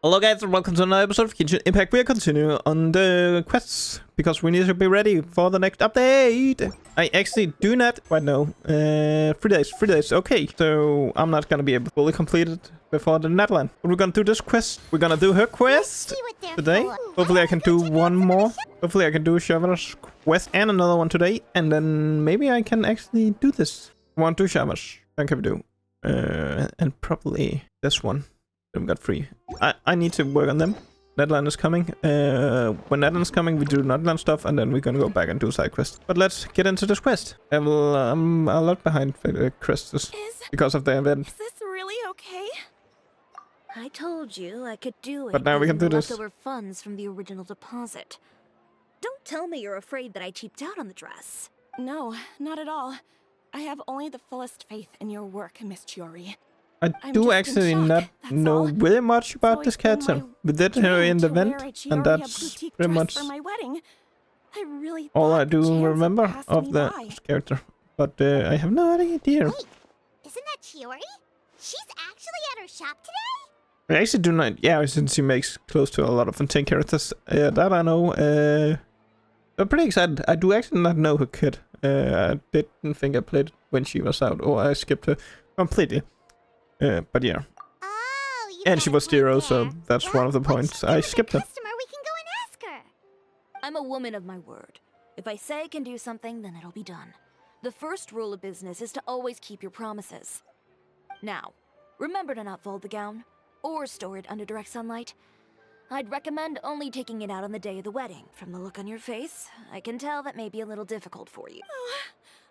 Hello guys and welcome to another episode of Genshin Impact. We are continuing on the quests because we need to be ready for the next update. I actually do not quite know. 3 days. Okay, so I'm not gonna be able to fully complete it before the Netland. But we're gonna do this quest. We're gonna do her quest today. Hopefully I can do one more. Hopefully I can do Chiori's quest and another one today. And then maybe I can actually do this. 1, 2 Chiori's. Then can we do. And probably this one. We got 3. I need to work on them. Netland is coming. When Netland is coming, we do Netland stuff, and then we're gonna go back and do side quests. But let's get into this quest. I'm a lot behind the quests because of the event. Is this really okay? I told you I could do it. But now we can do this. Leftover funds from the original deposit. Don't tell me you're afraid that I cheaped out on the dress. No, not at all. I have only the fullest faith in your work, Miss Chiori. I do actually not know very much about this character. We did her in the event, and that's pretty much all I do remember of the character. But I have no idea. Wait, isn't that Chiori? She's actually at her shop today? I actually do not. Yeah, since she makes close to a lot of Fontaine characters. That I know. I'm pretty excited. I do actually not know her kid. I didn't think I played when she was out, or I skipped her completely. But yeah. Oh, and she was 0, so that's one of the points. I skipped her. We can go and ask her. I'm a woman of my word. If I say I can do something, then it'll be done. The first rule of business is to always keep your promises. Now, remember to not fold the gown, or store it under direct sunlight. I'd recommend only taking it out on the day of the wedding. From the look on your face, I can tell that may be a little difficult for you. Oh,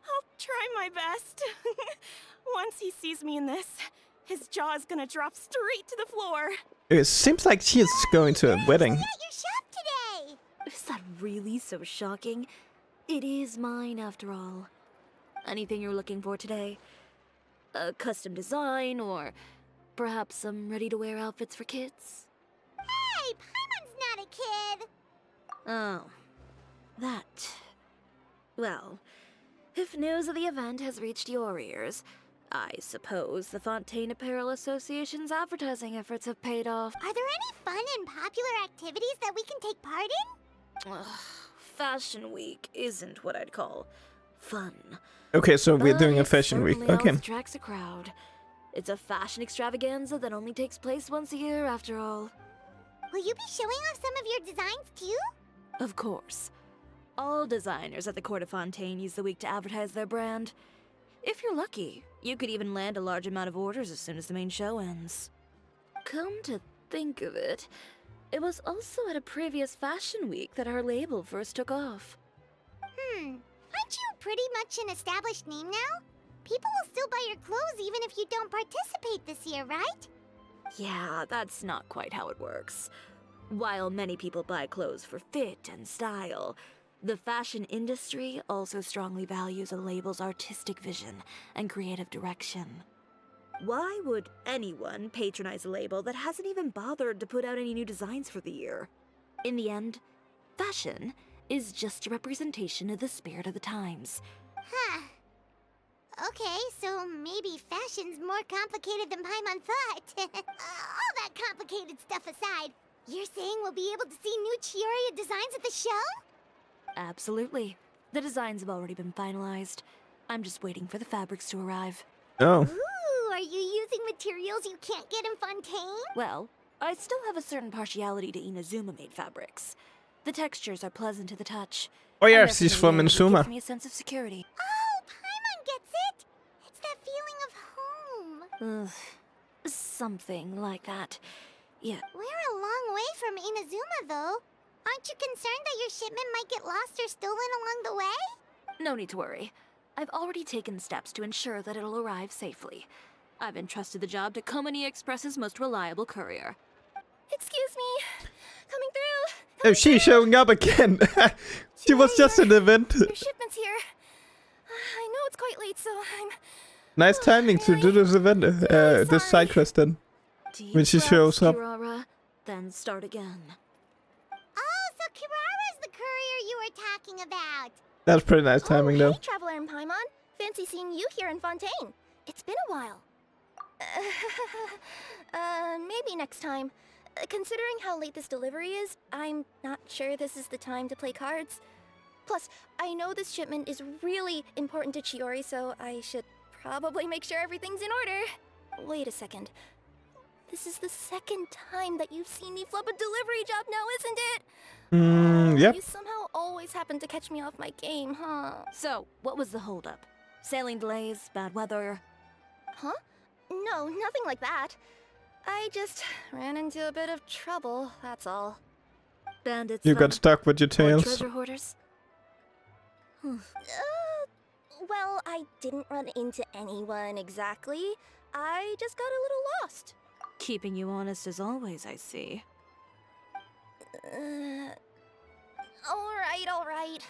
I'll try my best. Once he sees me in this, his jaw is gonna drop straight to the floor. It seems like she is going to a wedding. She's at your shop today. Is that really so shocking? It is mine, after all. Anything you're looking for today? A custom design, or perhaps some ready-to-wear outfits for kids? Hey, Paimon's not a kid. Oh, that. Well, if news of the event has reached your ears, I suppose the Fontaine Apparel Association's advertising efforts have paid off. Are there any fun and popular activities that we can take part in? Ugh, Fashion Week isn't what I'd call fun. Okay, so we're But doing a it fashion week. certainly Okay. always attracts a crowd. It's a fashion extravaganza that only takes place once a year, after all. Will you be showing off some of your designs too? Of course. All designers at the Court of Fontaine use the week to advertise their brand. If you're lucky, you could even land a large amount of orders as soon as the main show ends. Come to think of it, it was also at a previous fashion week that our label first took off. Aren't you pretty much an established name now? People will still buy your clothes even if you don't participate this year, right? Yeah, that's not quite how it works. While many people buy clothes for fit and style, the fashion industry also strongly values a label's artistic vision and creative direction. Why would anyone patronize a label that hasn't even bothered to put out any new designs for the year? In the end, fashion is just a representation of the spirit of the times. Huh. Okay, so maybe fashion's more complicated than Paimon thought. All that complicated stuff aside, you're saying we'll be able to see new Chiori designs at the show? Absolutely. The designs have already been finalized. I'm just waiting for the fabrics to arrive. Oh. Ooh, are you using materials you can't get in Fontaine? Well, I still have a certain partiality to Inazuma-made fabrics. The textures are pleasant to the touch. Oh yeah, and she's from their familiarity Inazuma. gives me a sense of security. Oh, Paimon gets it! It's that feeling of home. Ugh, something like that. Yeah, We're a long way from Inazuma, though. Aren't you concerned that your shipment might get lost or stolen along the way? no need to worry. I've already taken steps to ensure that it'll arrive safely. I've entrusted the job to Komani Express's most reliable courier. Excuse me. Coming through. Oh, she's showing up again. She was just in the event. Your shipment's here. I know it's quite late, so I'm... Nice timing to do this event, this side quest then. Deep When she breaths, shows up. Kirara, then start again. Oh, so Kirara's the courier you were talking about. That's pretty nice timing though. Hey, Traveler in Paimon. Fancy seeing you here in Fontaine. It's been a while. Maybe next time. Considering how late this delivery is, I'm not sure this is the time to play cards. Plus, I know this shipment is really important to Chiori, so I should probably make sure everything's in order. Wait a second. This is the second time that you've seen me flub a delivery job now, isn't it? Yep. You somehow always happen to catch me off my game, huh? So, what was the holdup? Sailing delays, bad weather? Huh? No, nothing like that. I just ran into a bit of trouble, that's all. Bandits. You got then? stuck with your Or tails. treasure hoarders? Well, I didn't run into anyone exactly. I just got a little lost. Keeping you honest as always, I see. Alright.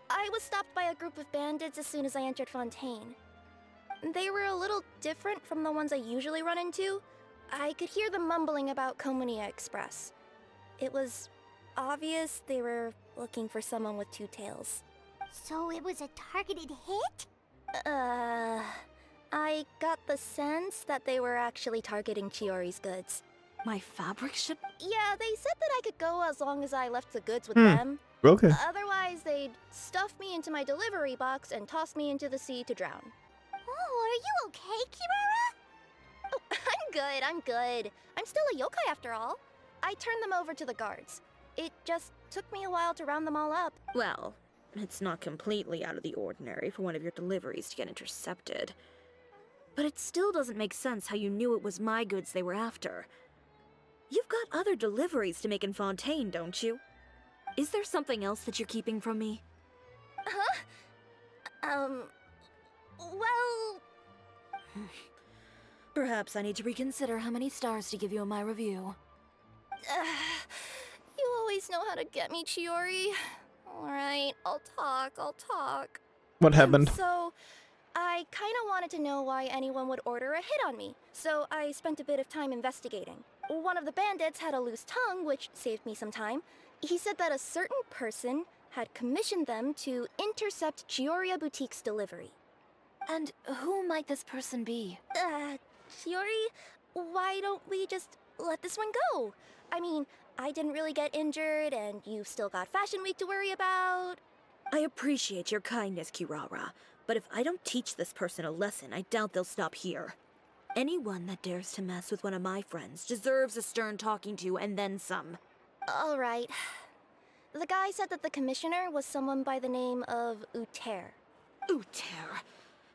I was stopped by a group of bandits as soon as I entered Fontaine. They were a little different from the ones I usually run into. I could hear them mumbling about Komunia Express. It was obvious they were looking for someone with two tails. So it was a targeted hit? I got the sense that they were actually targeting Chiori's goods. My fabric ship? Yeah, they said that I could go as long as I left the goods with them. Okay. Otherwise, they'd stuff me into my delivery box and toss me into the sea to drown. Oh, are you okay, Kirara? Oh, I'm good. I'm still a yokai after all. I turned them over to the guards. It just took me a while to round them all up. Well, it's not completely out of the ordinary for one of your deliveries to get intercepted. But it still doesn't make sense how you knew it was my goods they were after. You've got other deliveries to make in Fontaine, don't you? Is there something else that you're keeping from me? Well... Perhaps I need to reconsider how many stars to give you in my review. You always know how to get me, Chiori. Alright, I'll talk. What happened? So, I kinda wanted to know why anyone would order a hit on me, so I spent a bit of time investigating. One of the bandits had a loose tongue, which saved me some time. He said that a certain person had commissioned them to intercept Chiori Boutique's delivery. And who might this person be? Chiori, why don't we just let this one go? I mean, I didn't really get injured, and you've still got Fashion Week to worry about. I appreciate your kindness, Kirara, but if I don't teach this person a lesson, I doubt they'll stop here. Anyone that dares to mess with one of my friends deserves a stern talking to and then some. Alright. The guy said that the commissioner was someone by the name of Uter. Uter.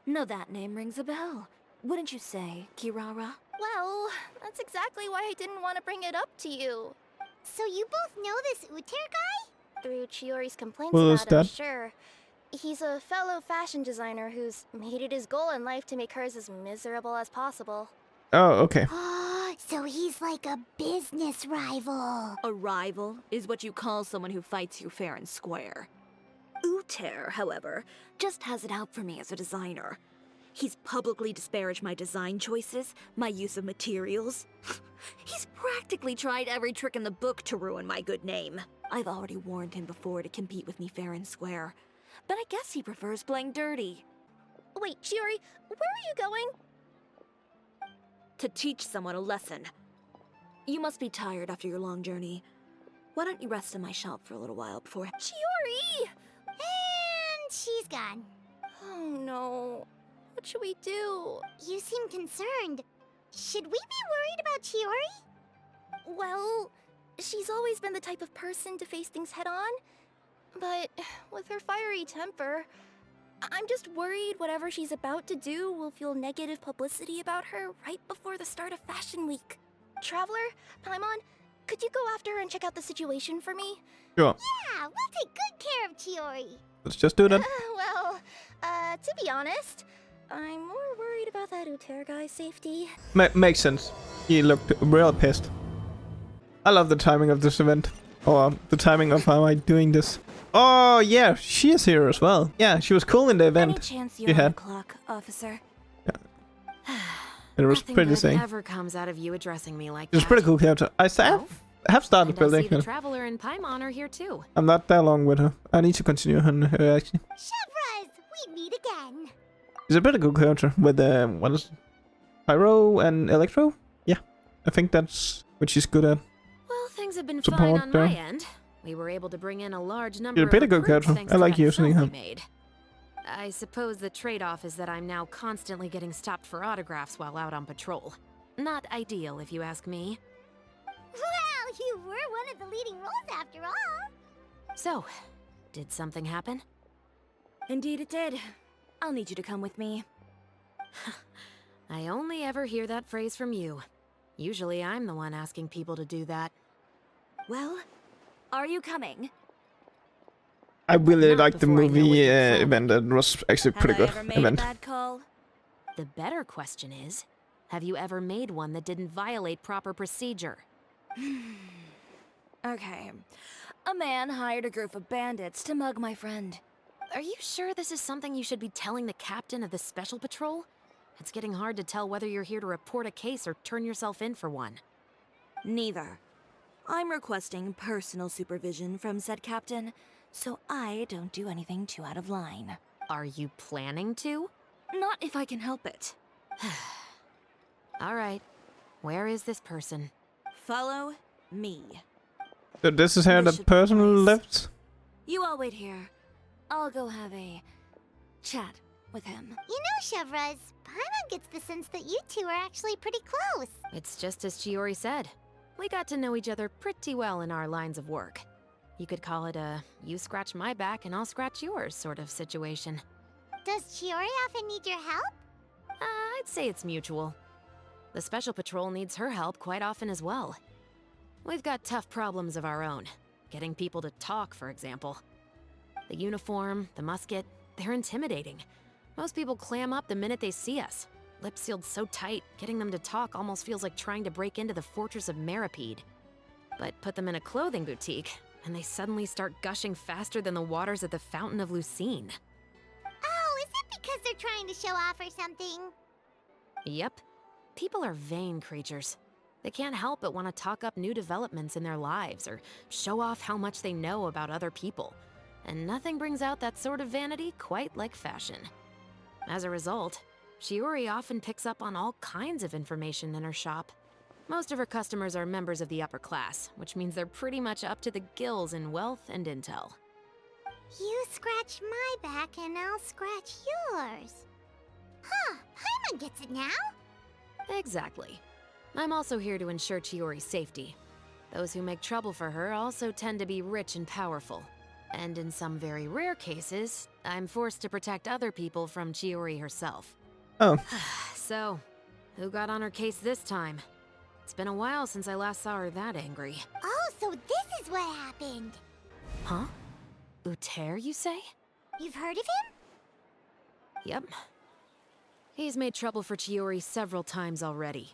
Now that name rings a bell. Wouldn't you say, Kirara? Well, that's exactly why I didn't want to bring it up to you. So you both know this Uter guy? Through Chiori's complaints Who is about him, that? sure. He's a fellow fashion designer who's made it his goal in life to make hers as miserable as possible. Oh, okay. Oh, so he's like a business rival. A rival is what you call someone who fights you fair and square. Uter, however, just has it out for me as a designer. He's publicly disparaged my design choices, my use of materials. He's practically tried every trick in the book to ruin my good name. I've already warned him before to compete with me fair and square, but I guess he prefers playing dirty. Wait, Chiori, where are you going? To teach someone a lesson. You must be tired after your long journey. Why don't you rest in my shop for a little while before... Chiori! And she's gone. Oh no. What should we do? You seem concerned. Should we be worried about Chiori? Well, she's always been the type of person to face things head on. But with her fiery temper, I'm just worried whatever she's about to do will feel negative publicity about her right before the start of Fashion Week. Traveler, Paimon, could you go after her and check out the situation for me? Sure. Yeah, we'll take good care of Chiori. Let's just do that. To be honest, I'm more worried about that Uter guy's safety. Makes sense. He looked real pissed. I love the timing of this event. Or the timing of how I'm doing this. Oh, yeah, she is here as well. Yeah, she was cool in the Any event. chance She you're on had. the clock, officer? It was Nothing pretty good same. ever comes out of you addressing me like It was that. pretty cool character. I Oh, have started And I building see the her. Traveler and Paimon are here too. I'm not that long with her. I need to continue her actually. Chevraz, we meet again. She's a pretty good character with what is it? Pyro and Electro? Yeah. I think that's what she's good at. have been support fine on there. my end. We were able to bring in a large number You're a pretty of good recruits character. thanks I to like that using film we him. made. I suppose the trade-off is that I'm now constantly getting stopped for autographs while out on patrol. Not ideal, if you ask me. Well, you were one of the leading roles after all. So, did something happen? Indeed it did. I'll need you to come with me. I only ever hear that phrase from you. Usually I'm the one asking people to do that. Well, are you coming? I really Not liked the before I know what movie you're planning. event. It was actually Have pretty I good ever made event. a bad call? The better question is, have you ever made one that didn't violate proper procedure? Okay. A man hired a group of bandits to mug my friend. Are you sure this is something you should be telling the captain of the special patrol? It's getting hard to tell whether you're here to report a case or turn yourself in for one. Neither. I'm requesting personal supervision from said captain, so I don't do anything too out of line. Are you planning to? Not if I can help it. All right. Where is this person? Follow me. So this is how This the should be person nice. lived. You all wait here. I'll go have a chat with him. You know, Chevraz, Paimon gets the sense that you two are actually pretty close. It's just as Chiori said. We got to know each other pretty well in our lines of work. You could call it a you scratch my back and I'll scratch yours sort of situation. Does Chiori often need your help? I'd say it's mutual. The Special Patrol needs her help quite often as well. We've got tough problems of our own. Getting people to talk, for example. The uniform, the musket, they're intimidating. Most people clam up the minute they see us. Lips sealed so tight, getting them to talk almost feels like trying to break into the fortress of Meripede. But put them in a clothing boutique, and they suddenly start gushing faster than the waters at the Fountain of Lucine. Oh, is it because they're trying to show off or something? Yep. People are vain creatures. They can't help but want to talk up new developments in their lives or show off how much they know about other people. And nothing brings out that sort of vanity quite like fashion. As a result, Chiori often picks up on all kinds of information in her shop. Most of her customers are members of the upper class, which means they're pretty much up to the gills in wealth and intel. You scratch my back and I'll scratch yours. Huh, Paimon gets it now. Exactly. I'm also here to ensure Chiori's safety. Those who make trouble for her also tend to be rich and powerful. And in some very rare cases, I'm forced to protect other people from Chiori herself. Oh, So, who got on her case this time? It's been a while since I last saw her that angry. Oh, so this is what happened. Huh? Uter, you say? You've heard of him? Yep. He's made trouble for Chiori several times already.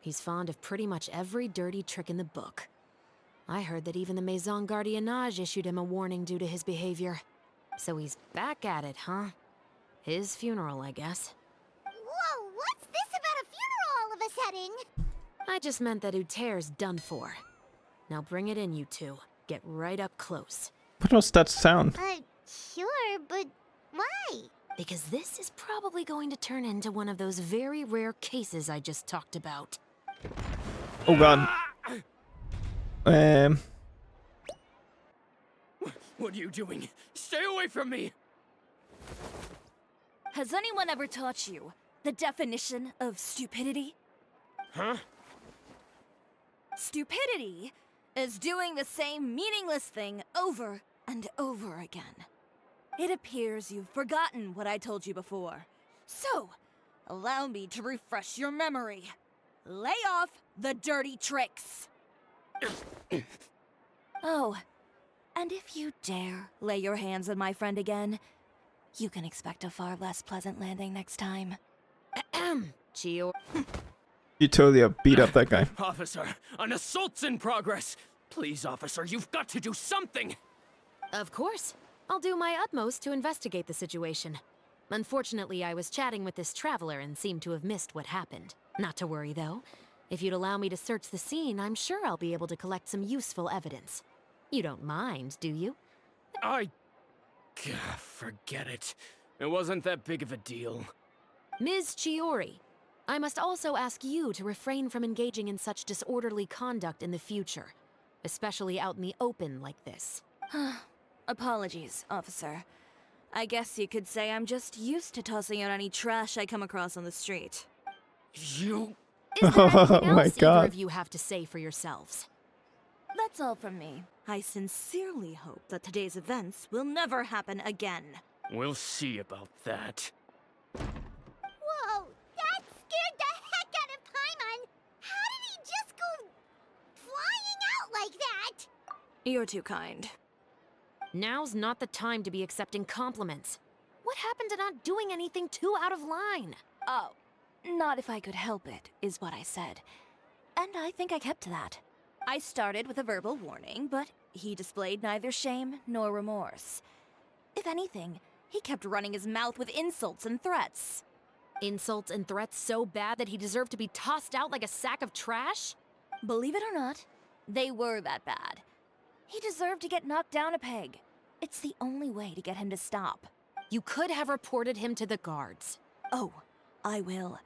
He's fond of pretty much every dirty trick in the book. I heard that even the Maison Gardiennage issued him a warning due to his behavior. So he's back at it, huh? His funeral, I guess. Whoa, what's this about a funeral all of a sudden? I just meant that Uter's done for. Now bring it in, you two. Get right up close. what was that sound? Sure, but why? Because this is probably going to turn into one of those very rare cases I just talked about. Oh god. What are you doing? Stay away from me! Has anyone ever taught you the definition of stupidity? Huh? Stupidity is doing the same meaningless thing over and over again. It appears you've forgotten what I told you before. So, allow me to refresh your memory. Lay off the dirty tricks. Oh, and if you dare lay your hands on my friend again, you can expect a far less pleasant landing next time. Chiori. You totally beat up that guy. Officer, an assault's in progress! Please, officer, you've got to do something! Of course. I'll do my utmost to investigate the situation. Unfortunately, I was chatting with this traveler and seemed to have missed what happened. Not to worry, though. If you'd allow me to search the scene, I'm sure I'll be able to collect some useful evidence. You don't mind, do you? Forget it. It wasn't that big of a deal. Ms. Chiori, I must also ask you to refrain from engaging in such disorderly conduct in the future. especially out in the open like this. Apologies, officer. I guess you could say I'm just used to tossing out any trash I come across on the street. You... Is there anything Oh my else either God. of you have to say for yourselves? That's all from me. I sincerely hope that today's events will never happen again. We'll see about that. Whoa, that scared the heck out of Paimon! How did he just go flying out like that? You're too kind. Now's not the time to be accepting compliments. What happened to not doing anything too out of line? Oh, not if I could help it, is what I said. And I think I kept to that. I started with a verbal warning, but he displayed neither shame nor remorse. If anything, he kept running his mouth with insults and threats. Insults and threats so bad that he deserved to be tossed out like a sack of trash? Believe it or not, they were that bad. He deserved to get knocked down a peg. It's the only way to get him to stop. You could have reported him to the guards. Oh, I will.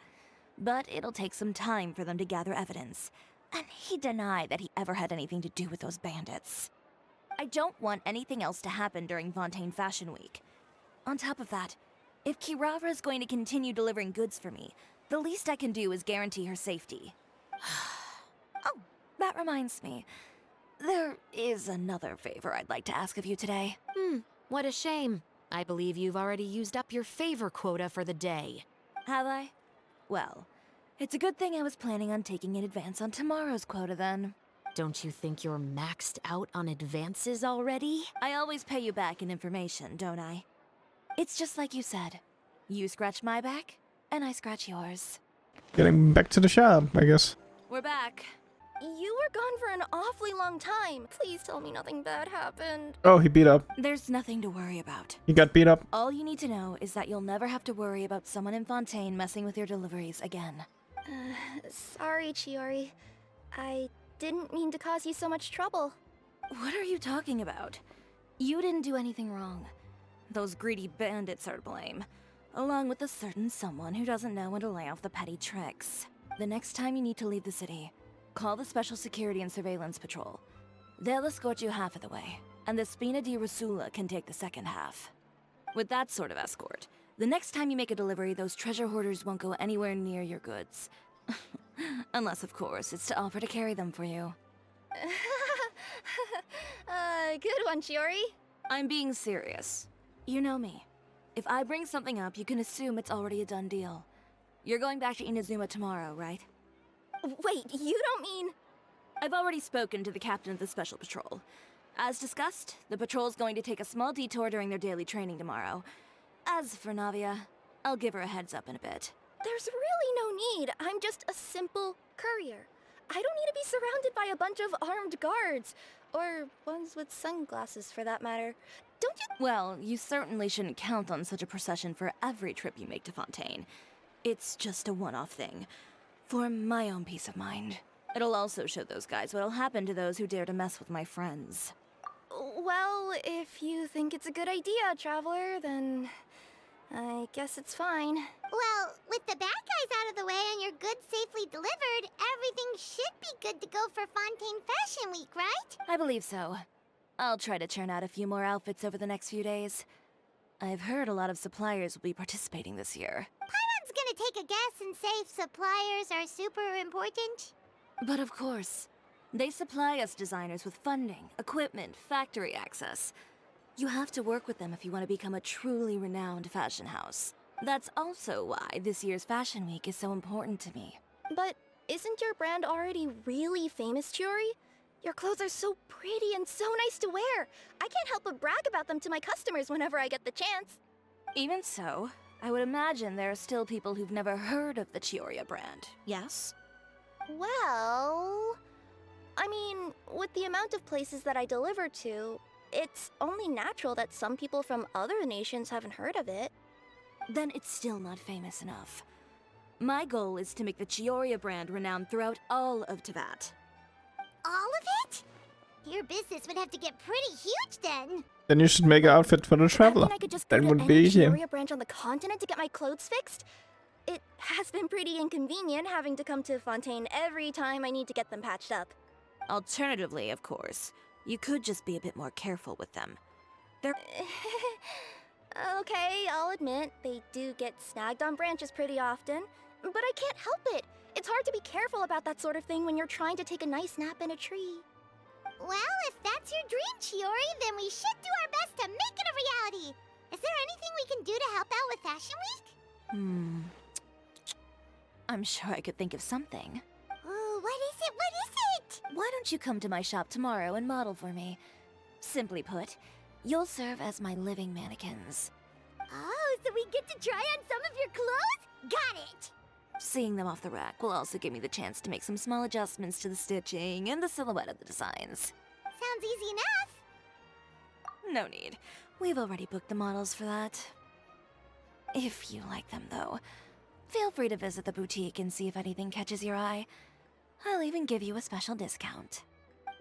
But it'll take some time for them to gather evidence. And he denied that he ever had anything to do with those bandits. I don't want anything else to happen during Fontaine Fashion Week. On top of that, if Kirara is going to continue delivering goods for me, the least I can do is guarantee her safety. Oh, that reminds me. There is another favor I'd like to ask of you today. What a shame. I believe you've already used up your favor quota for the day. Have I? Well, it's a good thing I was planning on taking an advance on tomorrow's quota then. Don't you think you're maxed out on advances already? I always pay you back in information, don't I? It's just like you said. You scratch my back, and I scratch yours. Getting back to the shop, I guess. We're back. You were gone for an awfully long time. Please tell me nothing bad happened. Oh, he beat up. There's nothing to worry about. He got beat up. All you need to know is that you'll never have to worry about someone in Fontaine messing with your deliveries again. Sorry, Chiori. I didn't mean to cause you so much trouble. What are you talking about? You didn't do anything wrong. Those greedy bandits are to blame, along with a certain someone who doesn't know when to lay off the petty tricks. The next time you need to leave the city, call the Special Security and Surveillance Patrol. They'll escort you half of the way, and the Spina di Rosula can take the second half. With that sort of escort, the next time you make a delivery, those treasure hoarders won't go anywhere near your goods. Unless, of course, it's to offer to carry them for you. Good one, Chiori. I'm being serious. You know me. If I bring something up, you can assume it's already a done deal. You're going back to Inazuma tomorrow, right? Wait, you don't mean... I've already spoken to the captain of the Special Patrol. As discussed, the patrol's going to take a small detour during their daily training tomorrow. As for Navia, I'll give her a heads up in a bit. There's really no need. I'm just a simple courier. I don't need to be surrounded by a bunch of armed guards. Or ones with sunglasses, for that matter. Don't you... Well, you certainly shouldn't count on such a procession for every trip you make to Fontaine. It's just a one-off thing. For my own peace of mind. It'll also show those guys what'll happen to those who dare to mess with my friends. Well, if you think it's a good idea, Traveler, then... I guess it's fine. Well, with the bad guys out of the way and your goods safely delivered, everything should be good to go for Fontaine Fashion Week, right? I believe so. I'll try to churn out a few more outfits over the next few days. I've heard a lot of suppliers will be participating this year. Paimon's gonna take a guess and say suppliers are super important. But of course, they supply us designers with funding, equipment, factory access. You have to work with them if you want to become a truly renowned fashion house. That's also why this year's Fashion Week is so important to me. But isn't your brand already really famous, Chiori? Your clothes are so pretty and so nice to wear. I can't help but brag about them to my customers whenever I get the chance. Even so, I would imagine there are still people who've never heard of the Chiori brand, yes? Well... I mean, with the amount of places that I deliver to, it's only natural that some people from other nations haven't heard of it. Then it's still not famous enough. My goal is to make the Chiori brand renowned throughout all of Teyvat. All of it? Your business would have to get pretty huge then. Then you should make an outfit for the traveler. I could just go That to would any be easier. Chiori branch on the continent to get my clothes fixed. It has been pretty inconvenient having to come to Fontaine every time I need to get them patched up. Alternatively, of course, you could just be a bit more careful with them. They're Okay, I'll admit, they do get snagged on branches pretty often. But I can't help it. It's hard to be careful about that sort of thing when you're trying to take a nice nap in a tree. Well, if that's your dream, Chiori, then we should do our best to make it a reality. Is there anything we can do to help out with Fashion Week? I'm sure I could think of something. Ooh, what is it? What is it? Why don't you come to my shop tomorrow and model for me? Simply put, you'll serve as my living mannequins. Oh, so we get to try on some of your clothes? Got it! Seeing them off the rack will also give me the chance to make some small adjustments to the stitching and the silhouette of the designs. Sounds easy enough. No need. We've already booked the models for that. If you like them, though, feel free to visit the boutique and see if anything catches your eye. I'll even give you a special discount.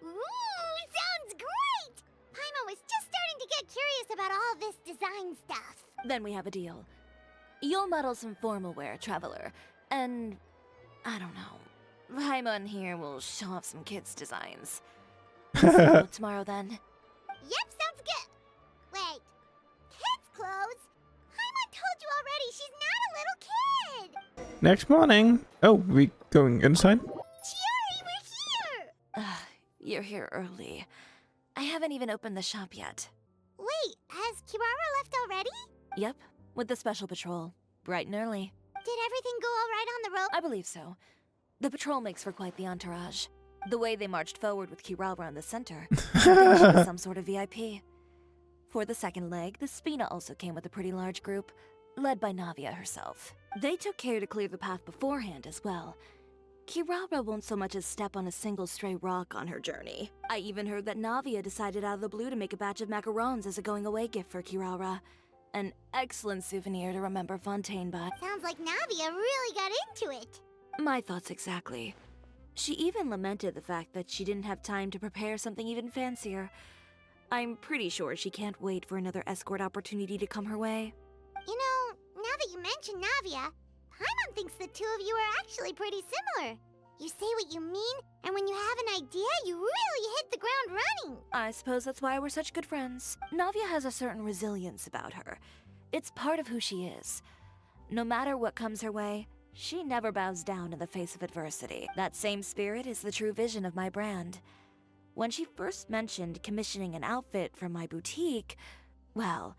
Ooh, sounds great! Paimon was just starting to get curious about all this design stuff. Then we have a deal. You'll model some formal wear, Traveler, and I don't know. Paimon here will show off some kids' designs. So tomorrow then. Yep, sounds good. Wait, kids' clothes? Paimon told you already she's not a little kid. Next morning. Oh, we going inside? Chiori, we're here! You're here early. I haven't even opened the shop yet. Wait, has Kirara left already? Yep, with the special patrol. Bright and early. Did everything go all right on the road? I believe so. The patrol makes for quite the entourage. The way they marched forward with Kirara in the center, I think she was some sort of VIP. For the second leg, the Spina also came with a pretty large group, led by Navia herself. They took care to clear the path beforehand as well. Kirara won't so much as step on a single stray rock on her journey. I even heard that Navia decided out of the blue to make a batch of macarons as a going-away gift for Kirara. An excellent souvenir to remember Fontaine by. Sounds like Navia really got into it. My thoughts exactly. She even lamented the fact that she didn't have time to prepare something even fancier. I'm pretty sure she can't wait for another escort opportunity to come her way. You know, now that you mention Navia, Paimon thinks the two of you are actually pretty similar. You say what you mean, and when you have an idea, you really hit the ground running. I suppose that's why we're such good friends. Navia has a certain resilience about her. It's part of who she is. No matter what comes her way, she never bows down in the face of adversity. That same spirit is the true vision of my brand. When she first mentioned commissioning an outfit for my boutique, well,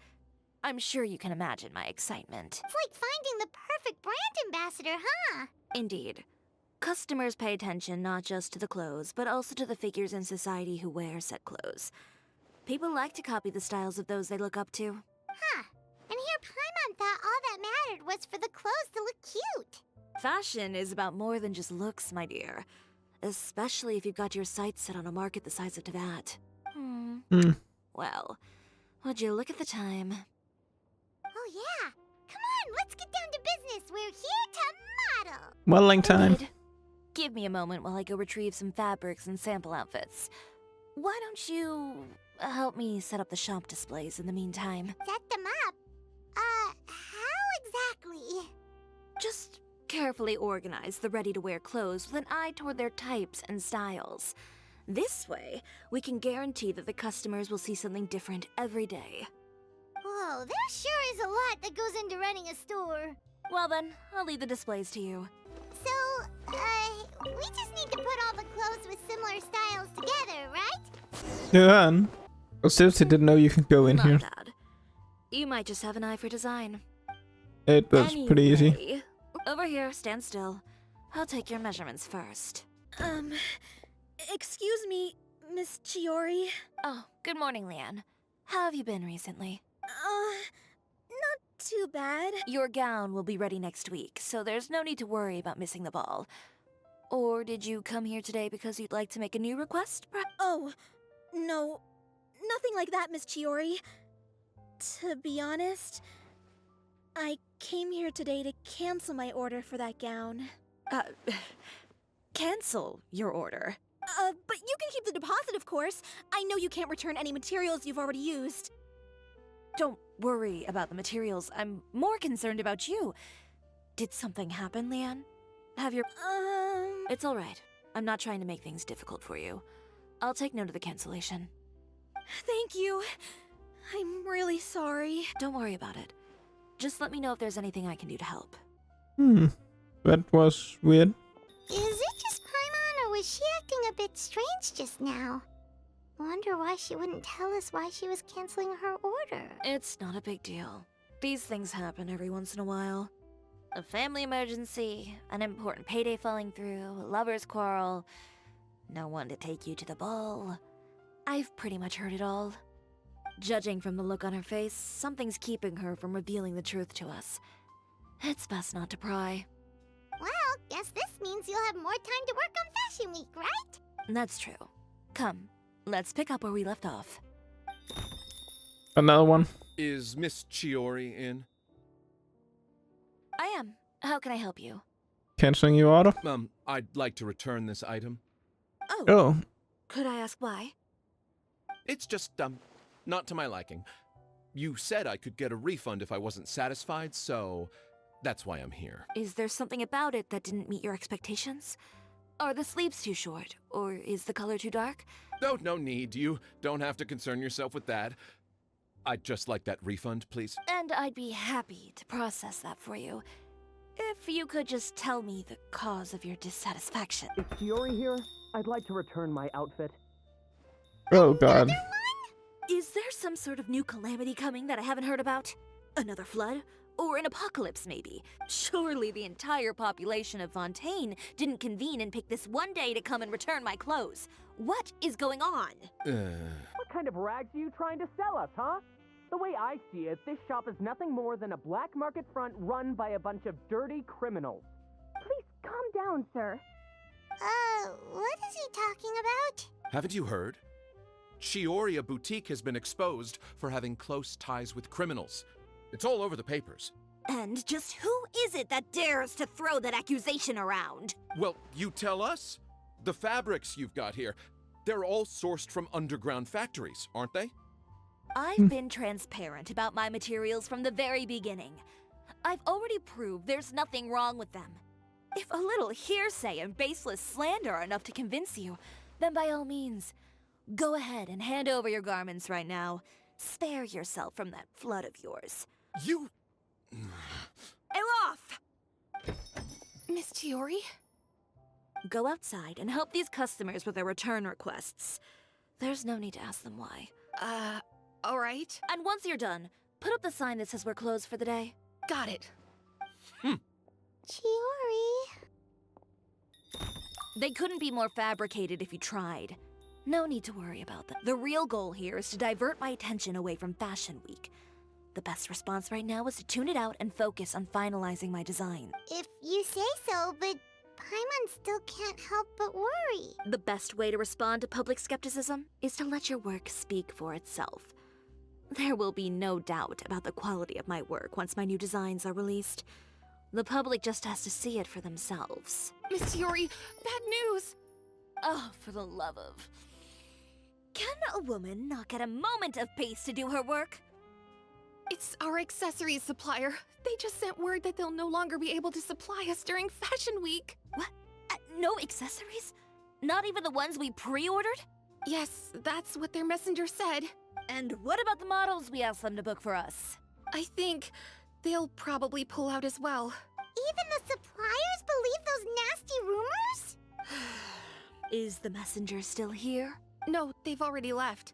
I'm sure you can imagine my excitement. It's like finding the perfect brand ambassador, huh? Indeed. Customers pay attention not just to the clothes, but also to the figures in society who wear said clothes. People like to copy the styles of those they look up to. Huh. And here Paimon thought all that mattered was for the clothes to look cute. Fashion is about more than just looks, my dear. Especially if you've got your sights set on a market the size of Teyvat. Well, would you look at the time? Oh yeah. Come on, let's get down to business. We're here to model. Modeling time. Indeed. Give me a moment while I go retrieve some fabrics and sample outfits. Why don't you help me set up the shop displays in the meantime? Set them up? How exactly? Just carefully organize the ready-to-wear clothes with an eye toward their types and styles. This way, we can guarantee that the customers will see something different every day. Whoa, there sure is a lot that goes into running a store. Well then, I'll leave the displays to you. So, we just need to put all the clothes with similar styles together, right? Done. I seriously didn't know you could go in Not here. bad. You might just have an eye for design. It was pretty easy. Anyway, over here, stand still. I'll take your measurements first. Excuse me, Miss Chiori. Oh, good morning, Leanne. How have you been recently? Not too bad. Your gown will be ready next week, so there's no need to worry about missing the ball. Or did you come here today because you'd like to make a new request? Oh, no. Nothing like that, Miss Chiori. To be honest, I came here today to cancel my order for that gown. Cancel your order. But you can keep the deposit, of course. I know you can't return any materials you've already used. Don't worry about the materials. I'm more concerned about you. Did something happen, Leanne? Have your... It's all right. I'm not trying to make things difficult for you. I'll take note of the cancellation. Thank you. I'm really sorry. Don't worry about it. Just let me know if there's anything I can do to help. That was weird. Is it just Paimon, or was she acting a bit strange just now? Wonder why she wouldn't tell us why she was canceling her order. It's not a big deal. These things happen every once in a while. A family emergency, an important payday falling through, a lover's quarrel, no one to take you to the ball. I've pretty much heard it all. Judging from the look on her face, something's keeping her from revealing the truth to us. It's best not to pry. Well, guess this means you'll have more time to work on Fashion Week, right? That's true. Come, let's pick up where we left off. Another one. Is Miss Chiori in? I am. How can I help you? Canceling your order? I'd like to return this item. Oh. Could I ask why? It's just, not to my liking. You said I could get a refund if I wasn't satisfied, so that's why I'm here. Is there something about it that didn't meet your expectations? Are the sleeves too short? Or is the color too dark? No need. You don't have to concern yourself with that. I'd just like that refund, please. And I'd be happy to process that for you. If you could just tell me the cause of your dissatisfaction. Is Chiori here? I'd like to return my outfit. Oh god. Is there some sort of new calamity coming that I haven't heard about? Another flood? Or an apocalypse, maybe? Surely the entire population of Fontaine didn't convene and pick this one day to come and return my clothes. What is going on? What kind of rags are you trying to sell us, huh? The way I see it, this shop is nothing more than a black market front run by a bunch of dirty criminals. Please calm down, sir. What is he talking about? Haven't you heard? Chiori Boutique has been exposed for having close ties with criminals. It's all over the papers. And just who is it that dares to throw that accusation around? Well, you tell us. The fabrics you've got here, they're all sourced from underground factories, aren't they? I've been transparent about my materials from the very beginning. I've already proved there's nothing wrong with them. If a little hearsay and baseless slander are enough to convince you, then by all means, go ahead and hand over your garments right now. Spare yourself from that flood of yours. You... Elof! Miss Chiori? Go outside and help these customers with their return requests. There's no need to ask them why. Alright. And once you're done, put up the sign that says we're closed for the day. Got it. Chiori. They couldn't be more fabricated if you tried. No need to worry about them. The real goal here is to divert my attention away from Fashion Week. The best response right now is to tune it out and focus on finalizing my design. If you say so, but Paimon still can't help but worry. The best way to respond to public skepticism is to let your work speak for itself. There will be no doubt about the quality of my work once my new designs are released. The public just has to see it for themselves. Miss Chiori, bad news! Oh, for the love of... Can a woman not get a moment of peace to do her work? It's our accessories supplier. They just sent word that they'll no longer be able to supply us during Fashion Week. What? No accessories? Not even the ones we pre-ordered? Yes, that's what their messenger said. And what about the models we asked them to book for us? I think they'll probably pull out as well. Even the suppliers believe those nasty rumors? Is the messenger still here? No, they've already left.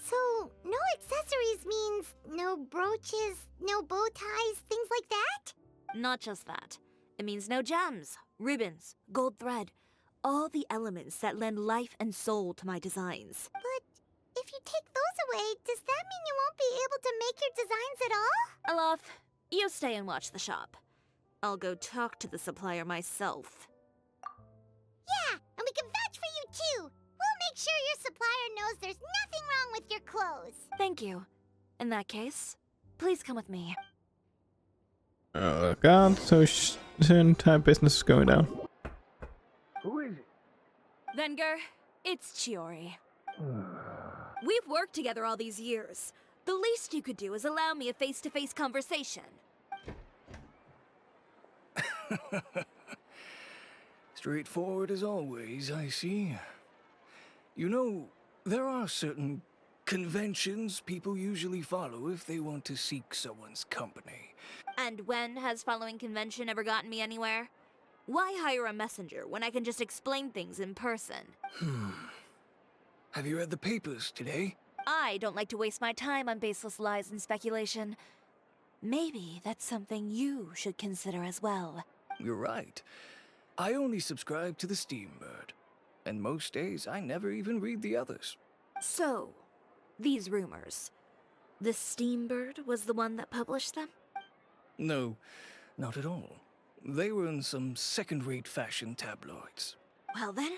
So, no accessories means no brooches, no bow ties, things like that? Not just that. It means no gems, ribbons, gold thread, all the elements that lend life and soul to my designs. But if you take those away, does that mean you won't be able to make your designs at all? Alof, you stay and watch the shop. I'll go talk to the supplier myself. Yeah, and we can vouch for you too. We'll make sure your supplier knows there's nothing wrong with your clothes. Thank you. In that case, please come with me. Oh god, so the entire business is going down. Who is it? Venger, it's Chiori. We've worked together all these years. The least you could do is allow me a face-to-face conversation. Straightforward as always, I see. You know, there are certain conventions people usually follow if they want to seek someone's company. And when has following convention ever gotten me anywhere? Why hire a messenger when I can just explain things in person? Have you read the papers today? I don't like to waste my time on baseless lies and speculation. Maybe that's something you should consider as well. You're right. I only subscribe to the Steambird. And most days, I never even read the others. So, these rumors. The Steambird was the one that published them? No, not at all. They were in some second-rate fashion tabloids. Well then,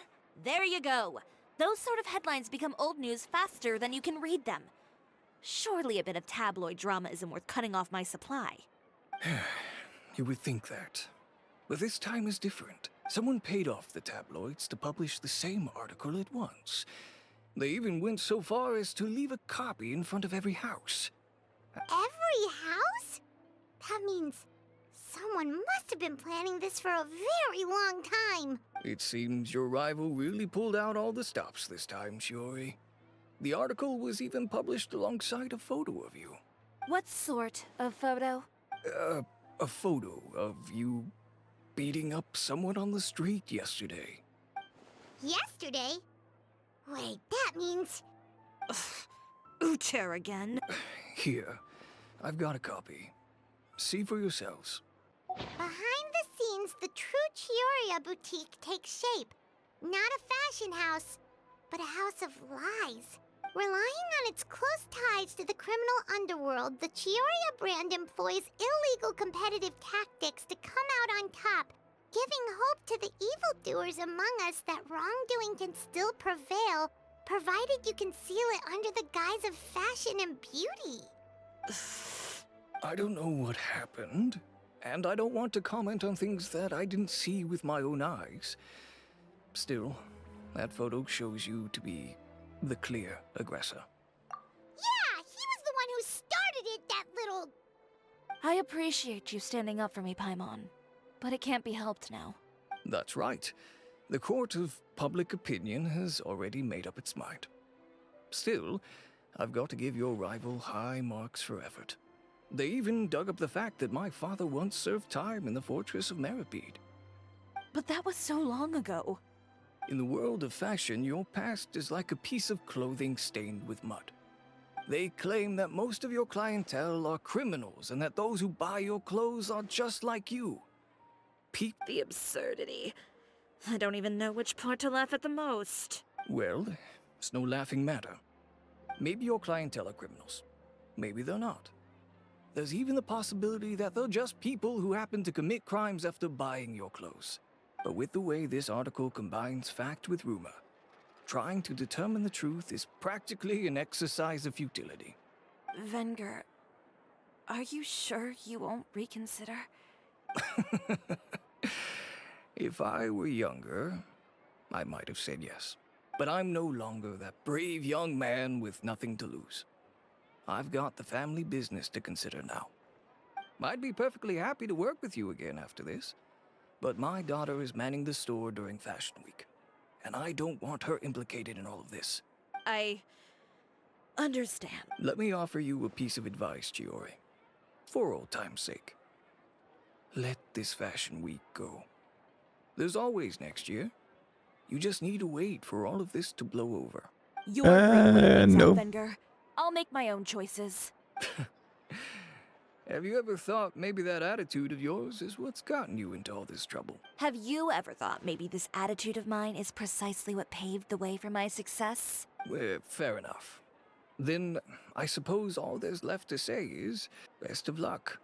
there you go. Those sort of headlines become old news faster than you can read them. Surely a bit of tabloid drama isn't worth cutting off my supply. You would think that. But this time is different. Someone paid off the tabloids to publish the same article at once. They even went so far as to leave a copy in front of every house. Every house? That means someone must have been planning this for a very long time. It seems your rival really pulled out all the stops this time, Chiori. The article was even published alongside a photo of you. What sort of photo? A photo of you beating up someone on the street yesterday. Yesterday? Wait, that means... Uter again. Here, I've got a copy. See for yourselves. Behind the scenes, the true Chiori boutique takes shape. Not a fashion house, but a house of lies. Relying on its close ties to the criminal underworld, the Chiori brand employs illegal competitive tactics to come out on top, giving hope to the evildoers among us that wrongdoing can still prevail, provided you conceal it under the guise of fashion and beauty. I don't know what happened, and I don't want to comment on things that I didn't see with my own eyes. Still, that photo shows you to be the clear aggressor. Yeah, he was the one who started it, that little... I appreciate you standing up for me, Paimon, but it can't be helped now. That's right. The court of public opinion has already made up its mind. Still, I've got to give your rival high marks for effort. They even dug up the fact that my father once served time in the fortress of Meripede. But that was so long ago. In the world of fashion, your past is like a piece of clothing stained with mud. They claim that most of your clientele are criminals and that those who buy your clothes are just like you. The absurdity. I don't even know which part to laugh at the most. Well, it's no laughing matter. Maybe your clientele are criminals. Maybe they're not. There's even the possibility that they're just people who happen to commit crimes after buying your clothes. But with the way this article combines fact with rumor, trying to determine the truth is practically an exercise of futility. Venger, are you sure you won't reconsider? If I were younger, I might have said yes. But I'm no longer that brave young man with nothing to lose. I've got the family business to consider now. I'd be perfectly happy to work with you again after this, but my daughter is manning the store during Fashion Week, and I don't want her implicated in all of this. I understand. Let me offer you a piece of advice, Chiori. For old time's sake. Let this Fashion Week go. There's always next year. You just need to wait for all of this to blow over. You're right, no. Venger. I'll make my own choices. Have you ever thought maybe that attitude of yours is what's gotten you into all this trouble? Have you ever thought maybe this attitude of mine is precisely what paved the way for my success? Well, fair enough. Then I suppose all there's left to say is best of luck.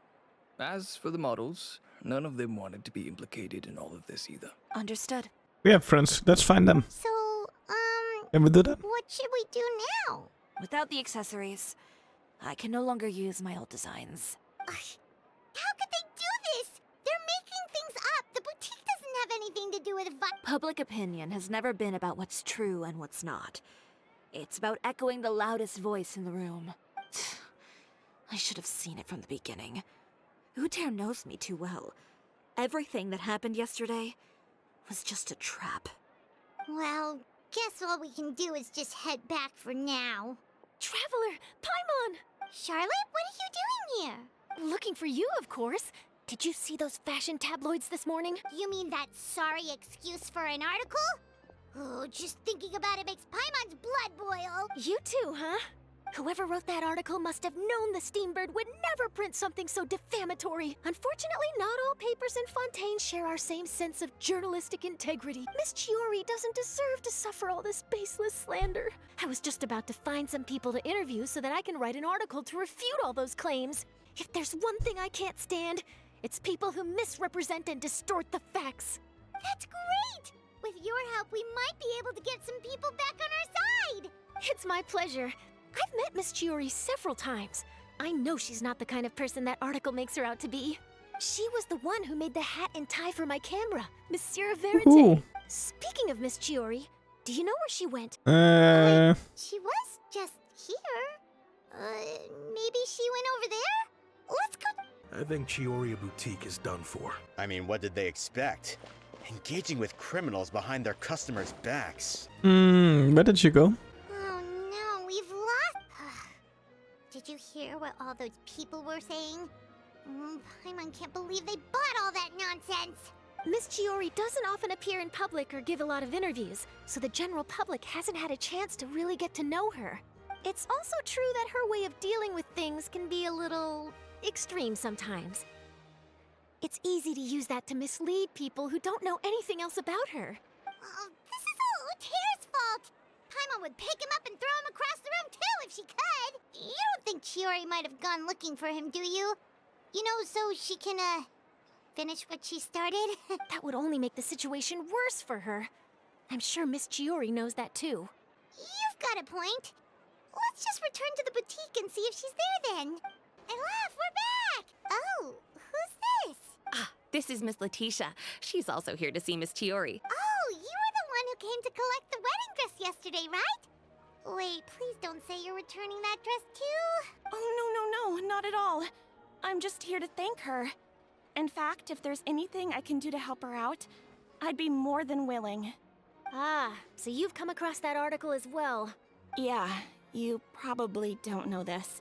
As for the models, none of them wanted to be implicated in all of this either. Understood. We have friends. Let's find them. So, Can we do that? what should we do now? Without the accessories, I can no longer use my old designs. How could they do this? They're making things up. The boutique doesn't have anything to do with Public opinion has never been about what's true and what's not. It's about echoing the loudest voice in the room. I should have seen it from the beginning. Uter knows me too well. Everything that happened yesterday was just a trap. Well, guess all we can do is just head back for now. Traveler, Paimon! Charlotte, what are you doing here? Looking for you, of course. Did you see those fashion tabloids this morning? You mean that sorry excuse for an article? Oh, just thinking about it makes Paimon's blood boil. You too, huh? Whoever wrote that article must have known the Steambird would never print something so defamatory. Unfortunately, not all papers in Fontaine share our same sense of journalistic integrity. Miss Chiori doesn't deserve to suffer all this baseless slander. I was just about to find some people to interview so that I can write an article to refute all those claims. If there's one thing I can't stand, it's people who misrepresent and distort the facts. That's great! With your help, we might be able to get some people back on our side! It's my pleasure. I've met Miss Chiori several times. I know she's not the kind of person that article makes her out to be. She was the one who made the hat and tie for my camera, Monsieur Verite. Ooh. Speaking of Miss Chiori, do you know where she went? She was just here. Maybe she went over there? Let's go. I think Chiori Boutique is done for. I mean, what did they expect? Engaging with criminals behind their customers' backs. Where did she go? Oh no, we've lost. Did you hear what all those people were saying? Paimon can't believe they bought all that nonsense. Miss Chiori doesn't often appear in public or give a lot of interviews, so the general public hasn't had a chance to really get to know her. It's also true that her way of dealing with things can be a little extreme sometimes. It's easy to use that to mislead people who don't know anything else about her. Oh, this is all Uter's fault. Paimon would pick him up and throw him across the room too if she could. You don't think Chiori might have gone looking for him, do you? You know, so she can, finish what she started? That would only make the situation worse for her. I'm sure Miss Chiori knows that too. You've got a point. Let's just return to the boutique and see if she's there then. And laugh, we're back! Oh, who's this? Ah, this is Miss Letitia. She's also here to see Miss Chiori. Oh, you were the one who came to collect the wedding dress yesterday, right? Wait, please don't say you're returning that dress too. Oh, no, not at all. I'm just here to thank her. In fact, if there's anything I can do to help her out, I'd be more than willing. Ah, so you've come across that article as well. Yeah, you probably don't know this,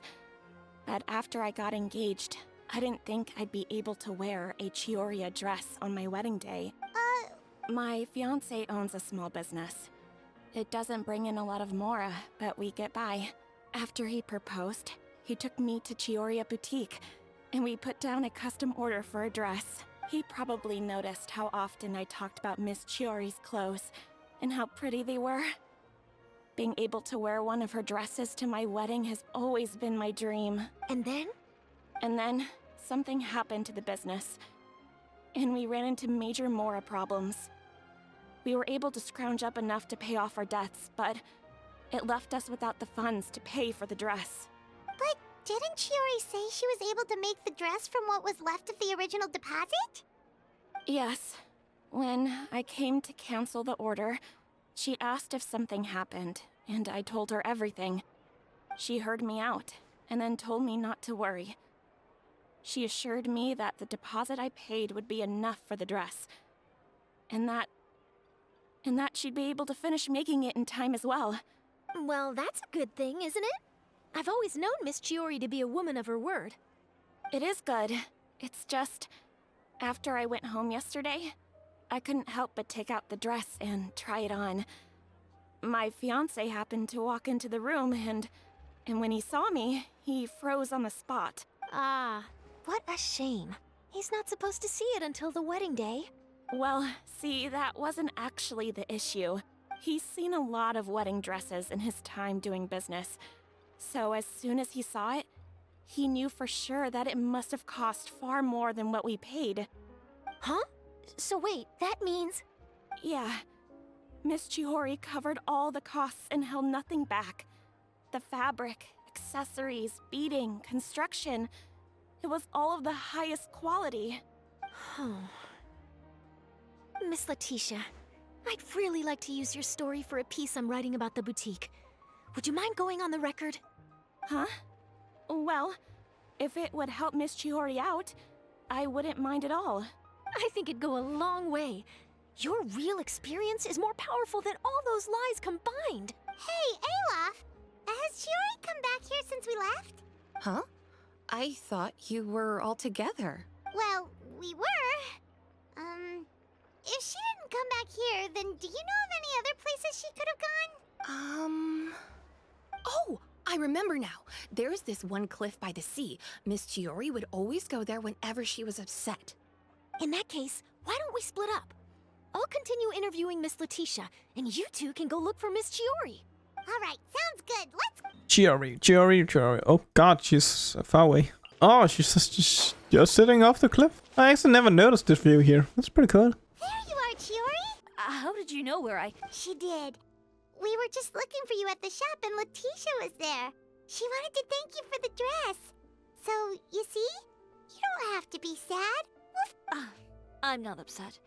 but after I got engaged, I didn't think I'd be able to wear a Chiori dress on my wedding day. My fiancé owns a small business. It doesn't bring in a lot of mora, but we get by. After he proposed, he took me to Chiori Boutique, and we put down a custom order for a dress. He probably noticed how often I talked about Miss Chiori's clothes, and how pretty they were. Being able to wear one of her dresses to my wedding has always been my dream. And then? And then, something happened to the business, and we ran into major mora problems. We were able to scrounge up enough to pay off our debts, but it left us without the funds to pay for the dress. But didn't Chiori say she was able to make the dress from what was left of the original deposit? Yes. When I came to cancel the order, she asked if something happened, and I told her everything. She heard me out, and then told me not to worry. She assured me that the deposit I paid would be enough for the dress, and that she'd be able to finish making it in time as well. Well, that's a good thing, isn't it? I've always known Miss Chiori to be a woman of her word. It is good. It's just, after I went home yesterday, I couldn't help but take out the dress and try it on. My fiancé happened to walk into the room, and when he saw me, he froze on the spot. Ah, what a shame. He's not supposed to see it until the wedding day. Well, see, that wasn't actually the issue. He's seen a lot of wedding dresses in his time doing business. So as soon as he saw it, he knew for sure that it must have cost far more than what we paid. Huh? So wait, that means... Yeah. Miss Chiori covered all the costs and held nothing back. The fabric, accessories, beading, construction. It was all of the highest quality. Miss Letitia, I'd really like to use your story for a piece I'm writing about the boutique. Would you mind going on the record? Huh? Well, if it would help Miss Chiori out, I wouldn't mind at all. I think it'd go a long way. Your real experience is more powerful than all those lies combined. Hey, Olaf! Has Chiori come back here since we left? Huh? I thought you were all together. Well, we were. If she didn't come back here, then do you know of any other places she could have gone? Oh, I remember now. There's this one cliff by the sea. Miss Chiori would always go there whenever she was upset. In that case, why don't we split up? I'll continue interviewing Miss Letitia, and you two can go look for Miss Chiori. Alright, sounds good. Let's... Chiori. Oh god, she's far away. Oh, she's just sitting off the cliff. I actually never noticed this view here. That's pretty cool. There you are, Chiori! How did you know where I... She did. We were just looking for you at the shop and Letitia was there. She wanted to thank you for the dress. So, you see? You don't have to be sad. I'm not upset.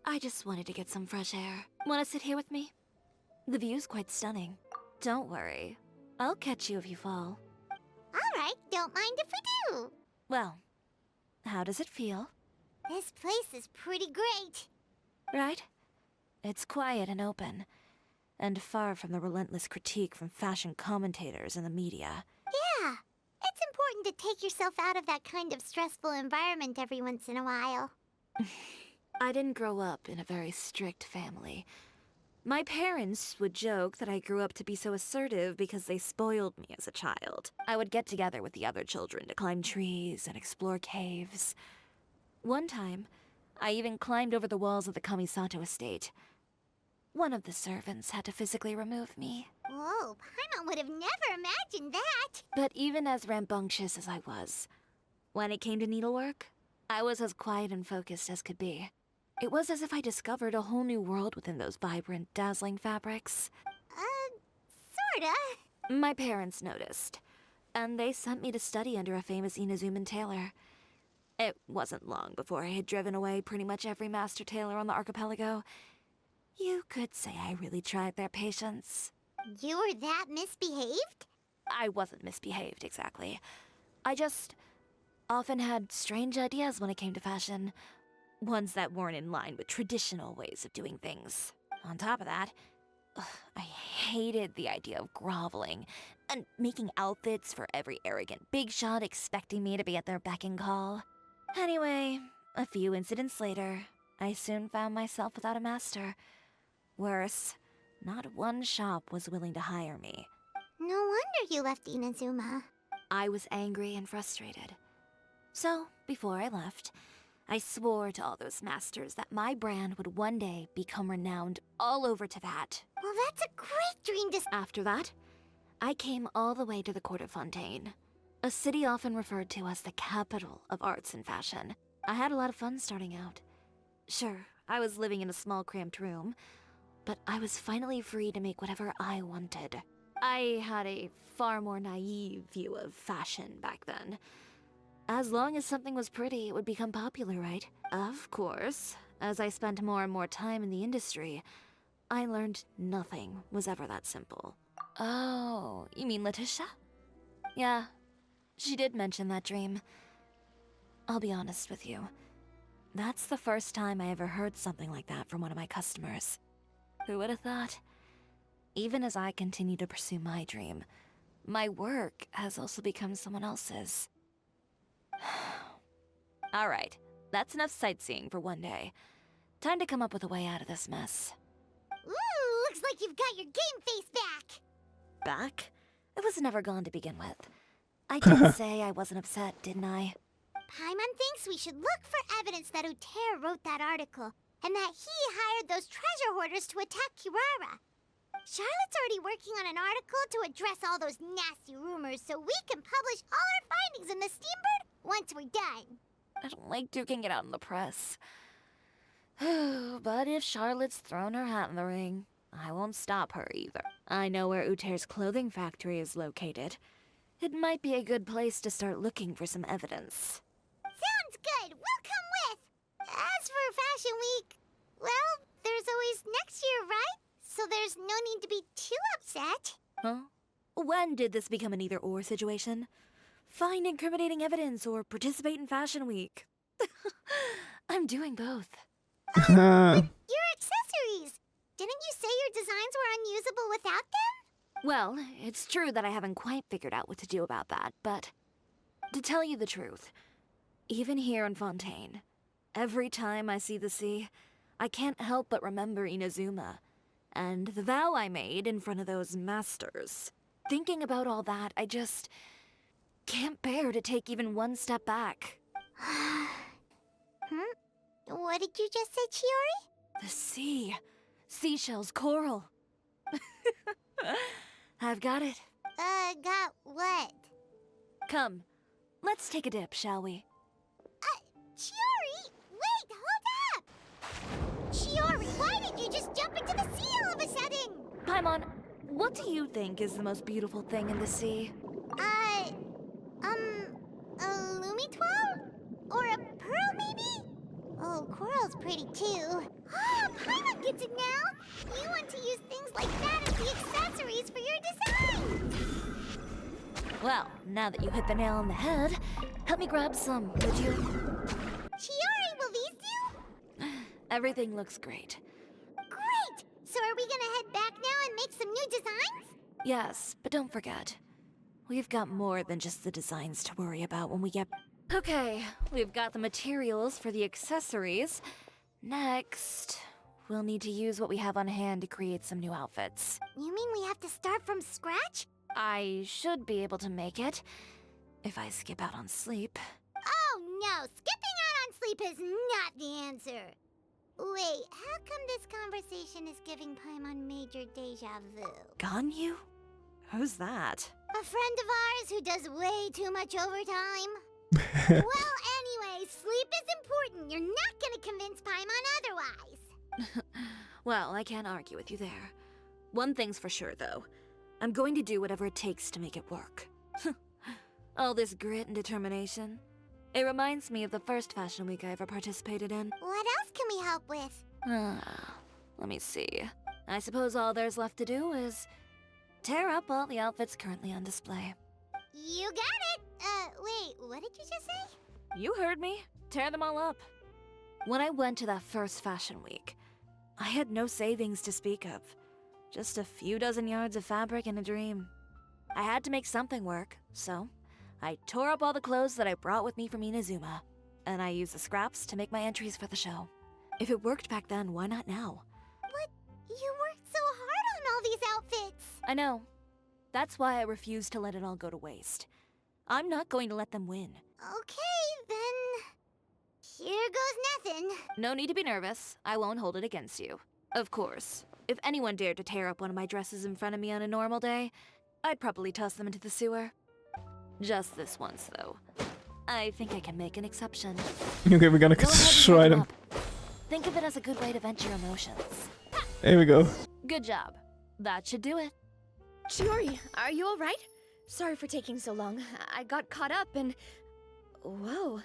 I just wanted to get some fresh air. Want to sit here with me? The view's quite stunning. Don't worry. I'll catch you if you fall. Alright, don't mind if we do. Well, how does it feel? This place is pretty great. Right? It's quiet and open, and far from the relentless critique from fashion commentators and the media. Yeah, it's important to take yourself out of that kind of stressful environment every once in a while. I didn't grow up in a very strict family. My parents would joke that I grew up to be so assertive because they spoiled me as a child. I would get together with the other children to climb trees and explore caves. One time, I even climbed over the walls of the Kamisato estate. One of the servants had to physically remove me. Whoa, Paimon would have never imagined that! But even as rambunctious as I was, when it came to needlework, I was as quiet and focused as could be. It was as if I discovered a whole new world within those vibrant, dazzling fabrics. Sorta. My parents noticed, and they sent me to study under a famous Inazuman tailor. It wasn't long before I had driven away pretty much every master tailor on the archipelago. You could say I really tried their patience. You were that misbehaved? I wasn't misbehaved, exactly. I just often had strange ideas when it came to fashion. Ones that weren't in line with traditional ways of doing things. On top of that, I hated the idea of groveling and making outfits for every arrogant big shot expecting me to be at their beck and call. Anyway, a few incidents later, I soon found myself without a master. Worse, not one shop was willing to hire me. No wonder you left Inazuma. I was angry and frustrated. So, before I left, I swore to all those masters that my brand would one day become renowned all over Teyvat. Well, that's a great dream to... After that, I came all the way to the court of Fontaine, a city often referred to as the capital of arts and fashion. I had a lot of fun starting out. Sure, I was living in a small cramped room, but I was finally free to make whatever I wanted. I had a far more naive view of fashion back then. As long as something was pretty, it would become popular, right? Of course, as I spent more and more time in the industry, I learned nothing was ever that simple. Oh, you mean Letitia? Yeah, she did mention that dream. I'll be honest with you. That's the first time I ever heard something like that from one of my customers. Who would have thought? Even as I continue to pursue my dream, my work has also become someone else's. Alright, that's enough sightseeing for one day. Time to come up with a way out of this mess. Ooh, looks like you've got your game face back! Back? It was never gone to begin with. I did say I wasn't upset, didn't I? Paimon thinks we should look for evidence that Uter wrote that article, and that he hired those treasure hoarders to attack Kirara. Charlotte's already working on an article to address all those nasty rumors so we can publish all our findings in the Steambird once we're done. I don't like duking it out in the press. But if Charlotte's thrown her hat in the ring, I won't stop her either. I know where Uter's clothing factory is located. It might be a good place to start looking for some evidence. Sounds good. We'll come with. As for Fashion Week, well, there's always next year, right? So there's no need to be too upset. Huh? When did this become an either-or situation? Find incriminating evidence or participate in Fashion Week. I'm doing both. Your accessories! Didn't you say your designs were unusable without them? Well, it's true that I haven't quite figured out what to do about that, but to tell you the truth, even here in Fontaine, every time I see the sea, I can't help but remember Inazuma and the vow I made in front of those masters. Thinking about all that, I just can't bear to take even one step back. What did you just say, Chiori? The sea. Seashells, coral. I've got it. Got what? Come, let's take a dip, shall we? Chiori! Wait, hold up! Chiori, why did you just jump into the sea all of a sudden? Paimon, what do you think is the most beautiful thing in the sea? A Lumitoile? Or a pearl, maybe? Oh, coral's pretty too. Ah, Paimon gets it now! You want to use things like that as the accessories for your designs! Well, now that you hit the nail on the head, help me grab some, would you? Chiori, will these do? Everything looks great. Great! So are we gonna head back now and make some new designs? Yes, but don't forget, we've got more than just the designs to worry about when we get... Okay, we've got the materials for the accessories. Next, we'll need to use what we have on hand to create some new outfits. You mean we have to start from scratch? I should be able to make it, if I skip out on sleep. Oh no, skipping out on sleep is not the answer. Wait, how come this conversation is giving Paimon major deja vu? Ganyu? Who's that? A friend of ours who does way too much overtime. Well, anyway, sleep is important. You're not gonna convince Paimon otherwise. Well, I can't argue with you there. One thing's for sure, though. I'm going to do whatever it takes to make it work. All this grit and determination. It reminds me of the first fashion week I ever participated in. What else can we help with? Let me see. I suppose all there's left to do is tear up all the outfits currently on display. You got it! Wait, what did you just say? You heard me. Tear them all up. When I went to that first fashion week, I had no savings to speak of. Just a few dozen yards of fabric and a dream. I had to make something work, so I tore up all the clothes that I brought with me from Inazuma, and I used the scraps to make my entries for the show. If it worked back then, why not now? But you worked so hard on all these outfits! I know. That's why I refuse to let it all go to waste. I'm not going to let them win. Okay, then... here goes nothing. No need to be nervous. I won't hold it against you. Of course, if anyone dared to tear up one of my dresses in front of me on a normal day, I'd probably toss them into the sewer. Just this once, though. I think I can make an exception. Okay, we're gonna try them. Think of it as a good way to vent your emotions. There we go. Good job. That should do it. Chiori, are you alright? Sorry for taking so long. I got caught up and... Whoa.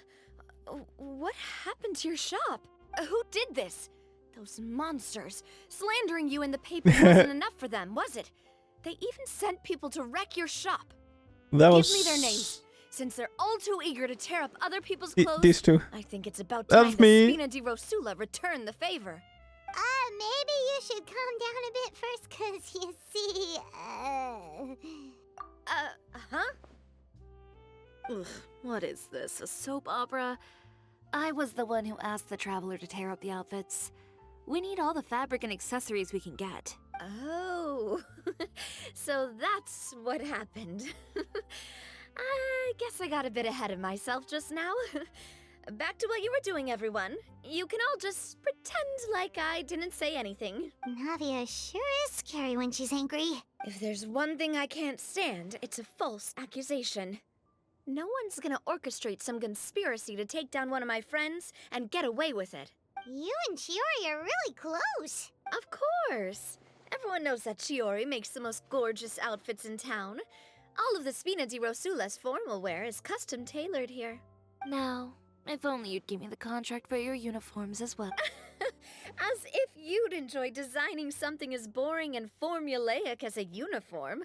What happened to your shop? Who did this? Those monsters. Slandering you in the paper wasn't enough for them, was it? They even sent people to wreck your shop. That Give was... me their names. Since they're all too eager to tear up other people's clothes, these two. I think it's about time That's the me. Spina di Rosula return the favor. Maybe you should calm down a bit first, 'cause you see, Huh? Ugh, what is this, a soap opera? I was the one who asked the traveler to tear up the outfits. We need all the fabric and accessories we can get. Oh, so that's what happened. I guess I got a bit ahead of myself just now. Back to what you were doing, everyone. You can all just pretend like I didn't say anything. Navia sure is scary when she's angry. If there's one thing I can't stand, it's a false accusation. No one's gonna orchestrate some conspiracy to take down one of my friends and get away with it. You and Chiori are really close. Of course. Everyone knows that Chiori makes the most gorgeous outfits in town. All of the Spina di Rosula's formal wear is custom tailored here. Now, if only you'd give me the contract for your uniforms as well. As if you'd enjoy designing something as boring and formulaic as a uniform.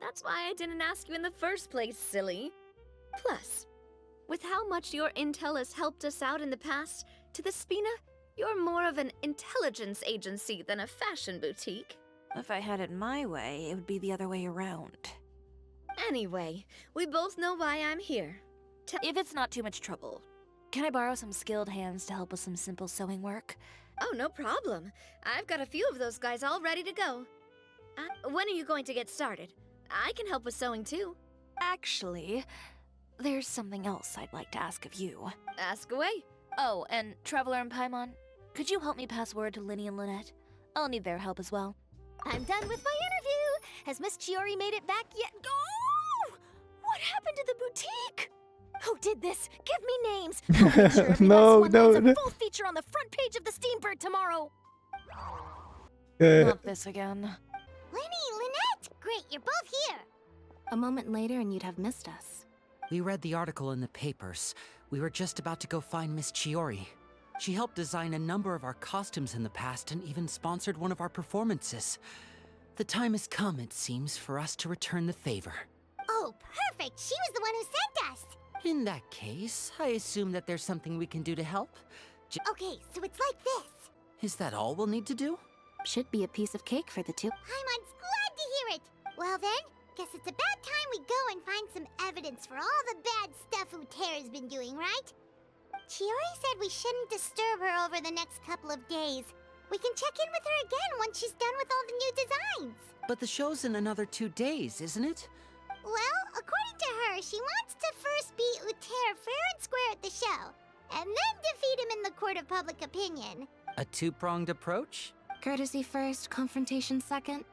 That's why I didn't ask you in the first place, silly. Plus, with how much your intel has helped us out in the past, to the Spina, You're more of an intelligence agency than a fashion boutique. If I had it my way, it would be the other way around. Anyway, we both know why I'm here. If it's not too much trouble, can I borrow some skilled hands to help with some simple sewing work? Oh, no problem. I've got a few of those guys all ready to go. When are you going to get started? I can help with sewing too. Actually, there's something else I'd like to ask of you. Ask away. Oh, and Traveler and Paimon, could you help me pass word to Linny and Lynette? I'll need their help as well. I'm done with my interview. Has Miss Chiori made it back yet? Oh! What happened to the boutique? Who did this? Give me names. I'll make sure every No, last one no, lands no. a full feature on the front page of the Steambird tomorrow. Not this again. Linny, Lynette! Great, you're both here. A moment later and you'd have missed us. We read the article in the papers. We were just about to go find Miss Chiori. She helped design a number of our costumes in the past and even sponsored one of our performances. The time has come, it seems, for us to return the favor. Oh, perfect. She was the one who sent us. In that case, I assume that there's something we can do to help. Okay, so it's like this. Is that all we'll need to do? Should be a piece of cake for the two. Paimon's glad to hear it. Well then, guess it's about time we go and find some evidence for all the bad stuff Uterra's been doing, right? Chiori said we shouldn't disturb her over the next couple of days. We can check in with her again once she's done with all the new designs. But the show's in another 2 days, isn't it? Well, according to her, she wants to first beat Uter fair and square at the show, and then defeat him in the court of public opinion. A two-pronged approach? Courtesy first, confrontation second.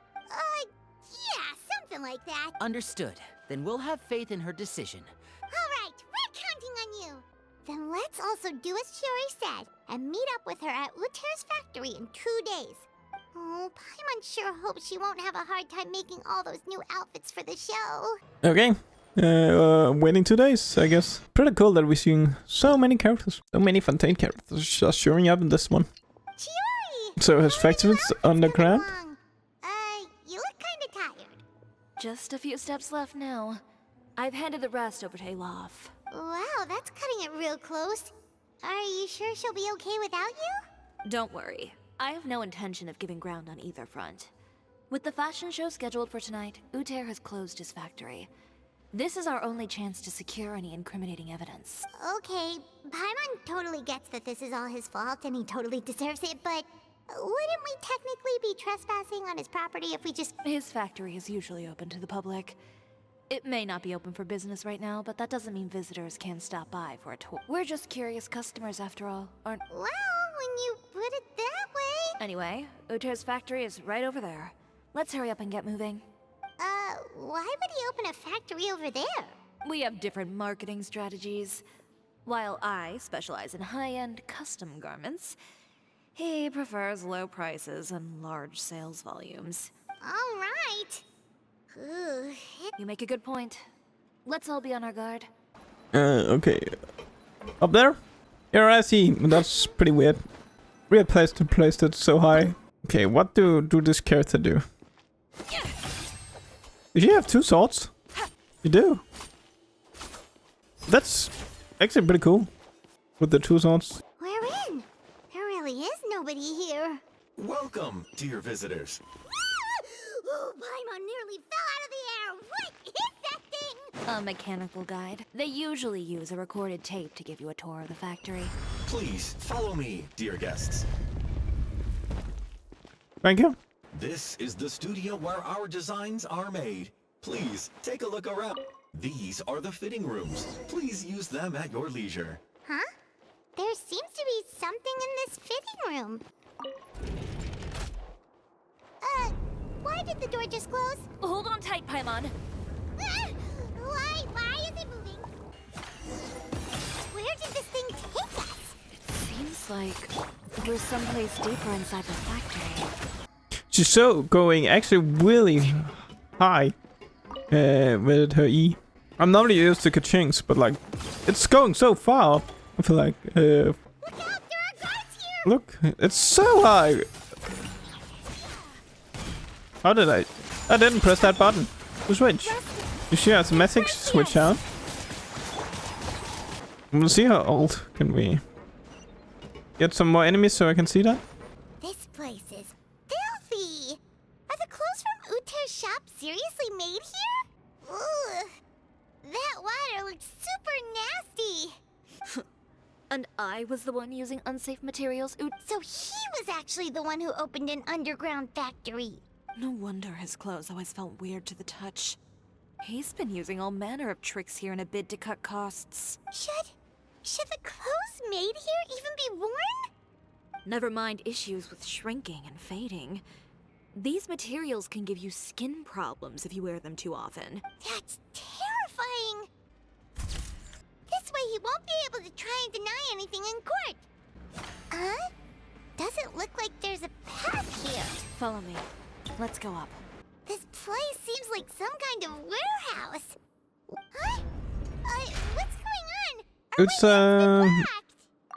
Yeah, something like that. Understood. Then we'll have faith in her decision. All right, we're counting on you. Then let's also do as Chiori said, and meet up with her at Uter's factory in 2 days. Oh, Paimon sure hopes she won't have a hard time making all those new outfits for the show. Okay. Waiting 2 days, I guess. Pretty cool that we're seeing so many characters. So many Fontaine characters just showing up in this one. Chiori! So his factory's underground? You look kinda tired. Just a few steps left now. I've handed the rest over to Alof. Wow, that's cutting it real close. Are you sure she'll be okay without you? Don't worry. I have no intention of giving ground on either front. With the fashion show scheduled for tonight, Uter has closed his factory. This is our only chance to secure any incriminating evidence. Okay, Paimon totally gets that this is all his fault and he totally deserves it, but wouldn't we technically be trespassing on his property if we just... His factory is usually open to the public. It may not be open for business right now, but that doesn't mean visitors can't stop by for a tour. We're just curious customers after all, aren't... Well, when you put it that way... Anyway, Uter's factory is right over there. Let's hurry up and get moving. Why would he open a factory over there? We have different marketing strategies. While I specialize in high-end custom garments, he prefers low prices and large sales volumes. All right. Ugh. You make a good point. Let's all be on our guard. Okay. Up there? Yeah, I see. That's pretty weird. Weird place to place it so high. Okay, what do this character do? Did you have 2 swords? You do. That's actually pretty cool. With the 2 swords. We're in. There really is nobody here. Welcome, dear visitors. Oh, Paimon nearly fell out of the air. What is that thing? A mechanical guide. They usually use a recorded tape to give you a tour of the factory. Please follow me, dear guests. Thank you. This is the studio where our designs are made. Please take a look around. These are the fitting rooms. Please use them at your leisure. Huh? There seems to be something in this fitting room. Why did the door just close? Hold on tight, Paimon. Why is it moving? Where did this thing take us? It seems like we're someplace deeper inside the factory. She's so going actually really high with her E. I'm not really used to Kachings, but like, it's going so far up. I feel like, Look out, there are guards here! Look, it's so high! How did I didn't press that button. To switch. You see our message switch out? We'll see how old can we... get some more enemies so I can see that. This place is filthy! Are the clothes from Uter's shop seriously made here? Ugh. That water looks super nasty! And I was the one using unsafe materials. So he was actually the one who opened an underground factory. No wonder his clothes always felt weird to the touch. He's been using all manner of tricks here in a bid to cut costs. Should the clothes made here even be worn? Never mind issues with shrinking and fading. These materials can give you skin problems if you wear them too often. That's terrifying! This way he won't be able to try and deny anything in court. Doesn't look like there's a path here. Follow me. Let's go up. This place seems like some kind of warehouse. Huh? What's going on?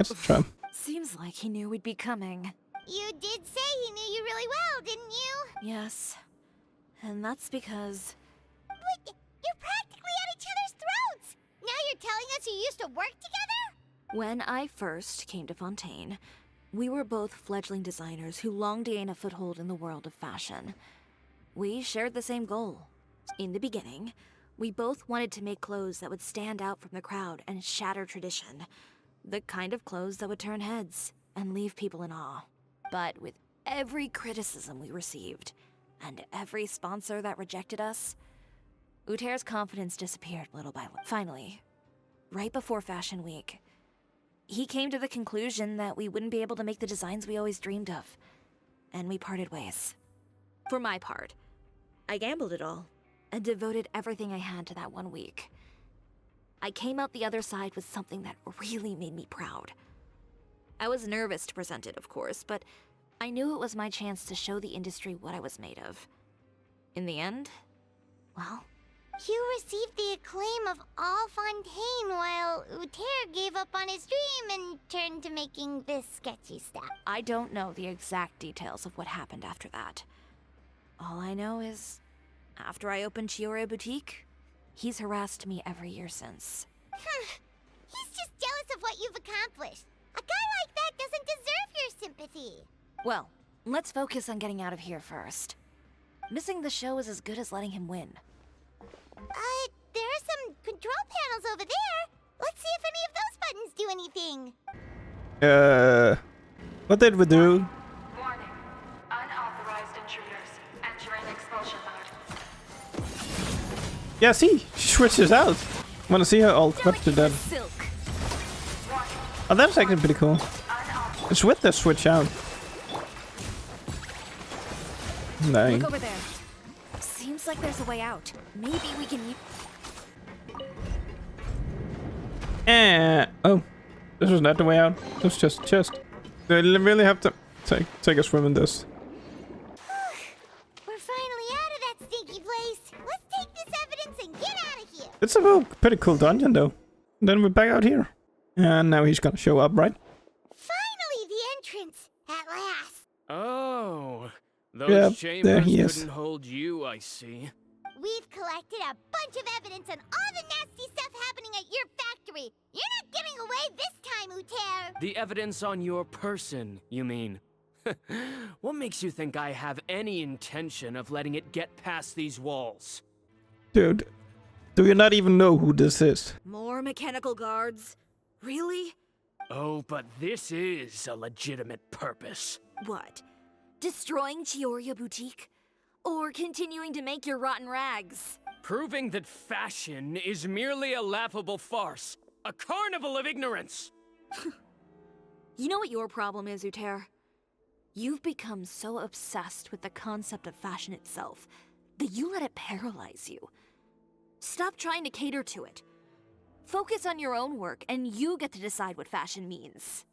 It's a trap. Seems like he knew we'd be coming. You did say he knew you really well, didn't you? Yes. And that's because... But you're practically at each other's throats! Now you're telling us you used to work together? When I first came to Fontaine, we were both fledgling designers who longed to gain a foothold in the world of fashion. We shared the same goal. In the beginning, we both wanted to make clothes that would stand out from the crowd and shatter tradition. The kind of clothes that would turn heads and leave people in awe. But with every criticism we received, and every sponsor that rejected us, Uter's confidence disappeared little by little. Finally, right before Fashion Week, he came to the conclusion that we wouldn't be able to make the designs we always dreamed of, and we parted ways. For my part, I gambled it all, and devoted everything I had to that 1 week. I came out the other side with something that really made me proud. I was nervous to present it, of course, but I knew it was my chance to show the industry what I was made of. In the end, well... You received the acclaim of all Fontaine while Uter gave up on his dream and turned to making this sketchy stuff. I don't know the exact details of what happened after that. All I know is, after I opened Chiori Boutique, he's harassed me every year since. He's just jealous of what you've accomplished. A guy like that doesn't deserve your sympathy. Well, let's focus on getting out of here first. Missing the show is as good as letting him win. There are some control panels over there. Let's see if any of those buttons do anything. What did we do? Warning. Unauthorized intruders entering expulsion mode. Yeah, see, she switches out. Wanna see her ult? What's the dead? Oh, that's actually pretty cool. It's with the switch out. Nice. Look over there. Seems like there's a way out. Maybe we can... Oh, this was not the way out. It was just chest. They really have to take a swim in this. We're finally out of that stinky place. Let's take this evidence and get out of here. It's a pretty cool dungeon, though. Then we're back out here. And now he's gonna show up, right? Finally, the entrance. At last. Oh, those there he chambers is. couldn't hold you, I see. We've collected a bunch of evidence on all the nasty stuff happening at your factory. You're not getting away this time, Uter. The evidence on your person, you mean? What makes you think I have any intention of letting it get past these walls? Dude, do you not even know who this is? More mechanical guards? Really? Oh, but this is a legitimate purpose. What? Destroying Chiori Boutique? Or continuing to make your rotten rags? Proving that fashion is merely a laughable farce. A carnival of ignorance! You know what your problem is, Uter? You've become so obsessed with the concept of fashion itself that you let it paralyze you. Stop trying to cater to it. Focus on your own work, and you get to decide what fashion means.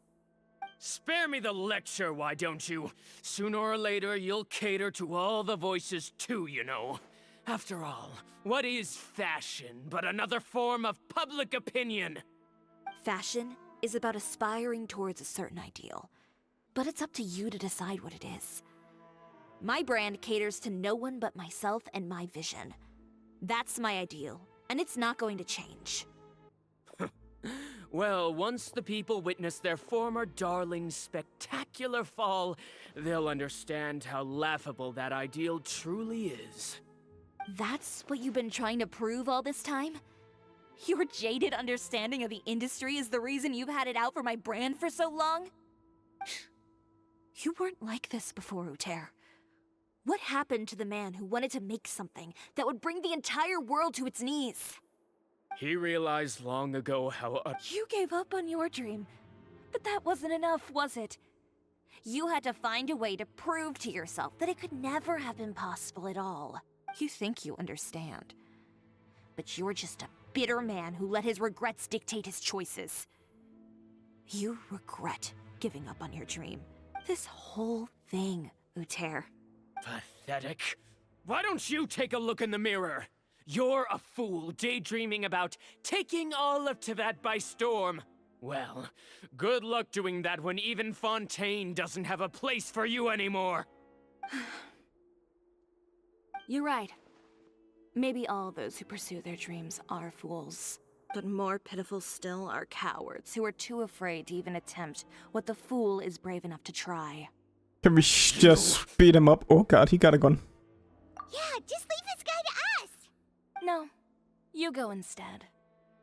Spare me the lecture, why don't you? Sooner or later, you'll cater to all the voices too, you know. After all, what is fashion but another form of public opinion? Fashion is about aspiring towards a certain ideal, but it's up to you to decide what it is. My brand caters to no one but myself and my vision. That's my ideal, and it's not going to change. Well, once the people witness their former darling's spectacular fall, they'll understand how laughable that ideal truly is. That's what you've been trying to prove all this time? Your jaded understanding of the industry is the reason you've had it out for my brand for so long? You weren't like this before, Uter. What happened to the man who wanted to make something that would bring the entire world to its knees? He realized long ago how You gave up on your dream, but that wasn't enough, was it? You had to find a way to prove to yourself that it could never have been possible at all. You think you understand, but you're just a bitter man who let his regrets dictate his choices. You regret giving up on your dream. This whole thing, Uter. Pathetic. Why don't you take a look in the mirror? You're a fool daydreaming about taking all of Teyvat by storm. Well, good luck doing that when even Fontaine doesn't have a place for you anymore. You're right. Maybe all those who pursue their dreams are fools. But more pitiful still are cowards who are too afraid to even attempt what the fool is brave enough to try. Can we just beat him up? Oh god, he got a gun. Yeah, just leave this guy to us. No, you go instead.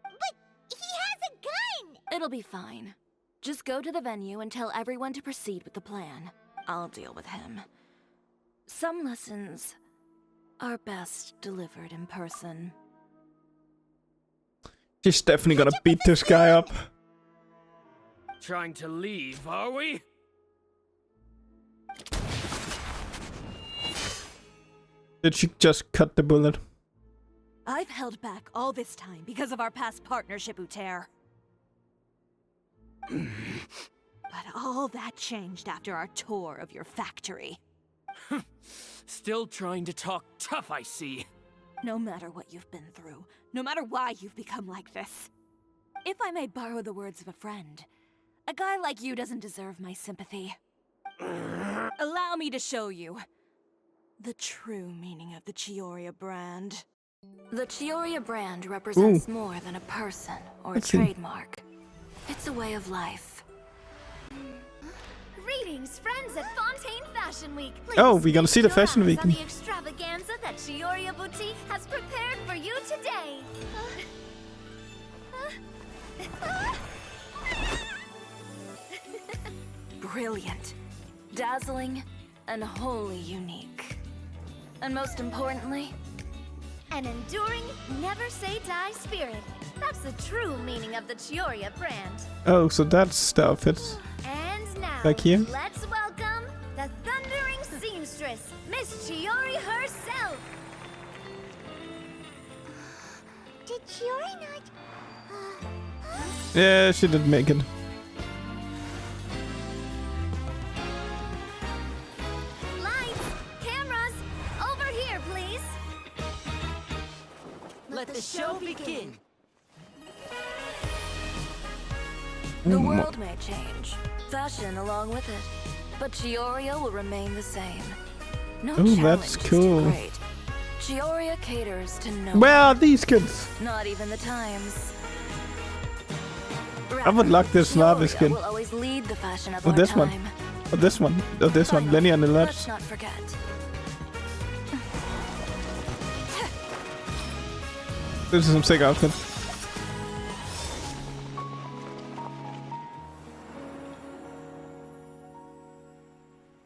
But he has a gun! It'll be fine. Just go to the venue and tell everyone to proceed with the plan. I'll deal with him. Some lessons are best delivered in person. She's definitely gonna beat this guy up. Trying to leave, are we? Did she just cut the bullet? I've held back all this time because of our past partnership, Uter. But all that changed after our tour of your factory. Still trying to talk tough, I see. No matter what you've been through, no matter why you've become like this. If I may borrow the words of a friend, a guy like you doesn't deserve my sympathy. Allow me to show you the true meaning of the Chiori brand. The Chiori brand represents more than a person or a trademark. It's a way of life. Greetings, friends at Fontaine Fashion Week. Oh, we're gonna see the Fashion Week. On the extravaganza that Chiori Boutique has prepared for you today. Brilliant, dazzling, and wholly unique. And most importantly, an enduring, never-say-die spirit. That's the true meaning of the Chiori brand. Oh, so that's the outfits. And now, back here. Let's welcome the thundering seamstress, Miss Chiori herself. Did Chiori not... Yeah, she didn't make it. Lights, cameras, over here, please. Let the show begin. The world may change, fashion along with it, but Chiori will remain the same. No Ooh, challenge that's is cool. too great. Chiori caters to no Where are one, these kids? not even the times. I would like this Navi skin. Will always lead the fashion of Or our this one. time. Or this one. Or this one. Lenny and the Let's lads. not forget. This is some sick outfit.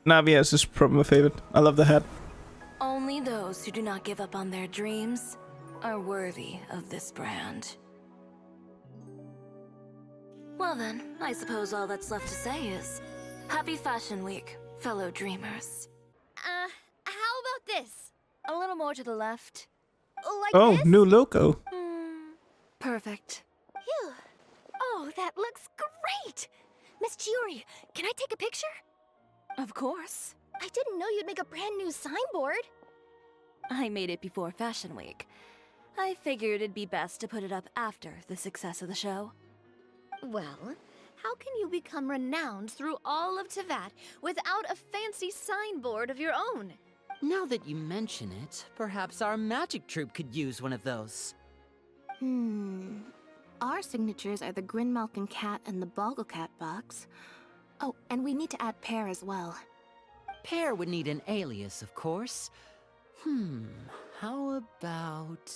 Navi is probably my favorite. I love the hat. Only those who do not give up on their dreams are worthy of this brand. Well then, I suppose all that's left to say is, Happy Fashion Week, fellow dreamers. How about this? A little more to the left. Like Oh, this? new logo. Perfect. Phew. Oh, that looks great! Miss Chiori, can I take a picture? Of course. I didn't know you'd make a brand new signboard. I made it before Fashion Week. I figured it'd be best to put it up after the success of the show. Well, how can you become renowned through all of Teyvat without a fancy signboard of your own? Now that you mention it, perhaps our magic troupe could use one of those. Our signatures are the Grinmalkin cat and the Bogglecat box. Oh, and we need to add Pear as well. Pear would need an alias, of course. How about...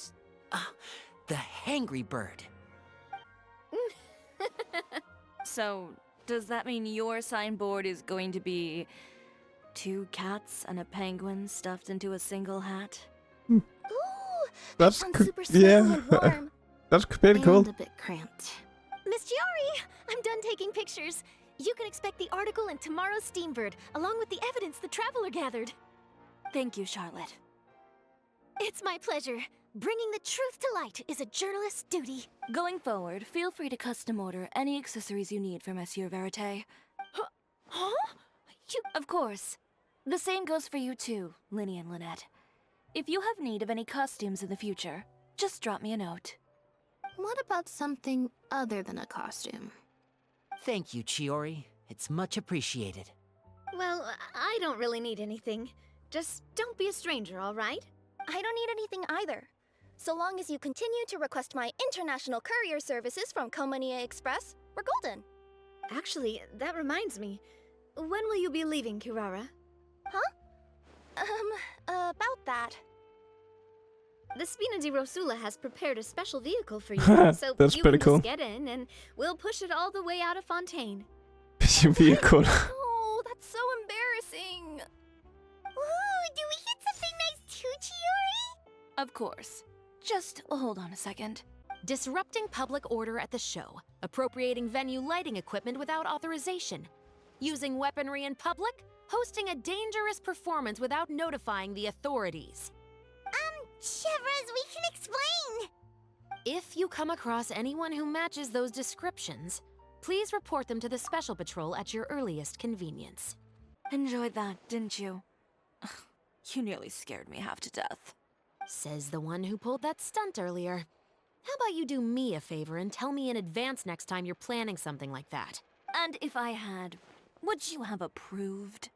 the Hangry Bird. So, does that mean your signboard is going to be 2 cats and a penguin stuffed into a single hat? Ooh, That's sounds super small and warm. That's pretty cool. And a bit cramped. Miss Chiori, I'm done taking pictures. You can expect the article in tomorrow's Steambird, along with the evidence the Traveler gathered. Thank you, Charlotte. It's my pleasure. Bringing the truth to light is a journalist's duty. Going forward, feel free to custom order any accessories you need for Monsieur Verite. Huh? Of course. The same goes for you too, Linny and Lynette. If you have need of any costumes in the future, just drop me a note. What about something other than a costume? Thank you, Chiori. It's much appreciated. Well, I don't really need anything. Just don't be a stranger, all right? I don't need anything either. So long as you continue to request my international courier services from Komania Express, we're golden. Actually, that reminds me. When will you be leaving, Kirara? Huh? About that. The Spina di Rosula has prepared a special vehicle for you, so That's you pretty can cool. just get in, and we'll push it all the way out of Fontaine. Vehicle. Oh, that's so embarrassing. Ooh, do we get something nice too, Chiori? Of course. Just hold on a second. Disrupting public order at the show, appropriating venue lighting equipment without authorization, using weaponry in public, hosting a dangerous performance without notifying the authorities. Chevras, we can explain! If you come across anyone who matches those descriptions, please report them to the Special Patrol at your earliest convenience. Enjoyed that, didn't you? Ugh, you nearly scared me half to death. Says the one who pulled that stunt earlier. How about you do me a favor and tell me in advance next time you're planning something like that? And if I had, would you have approved?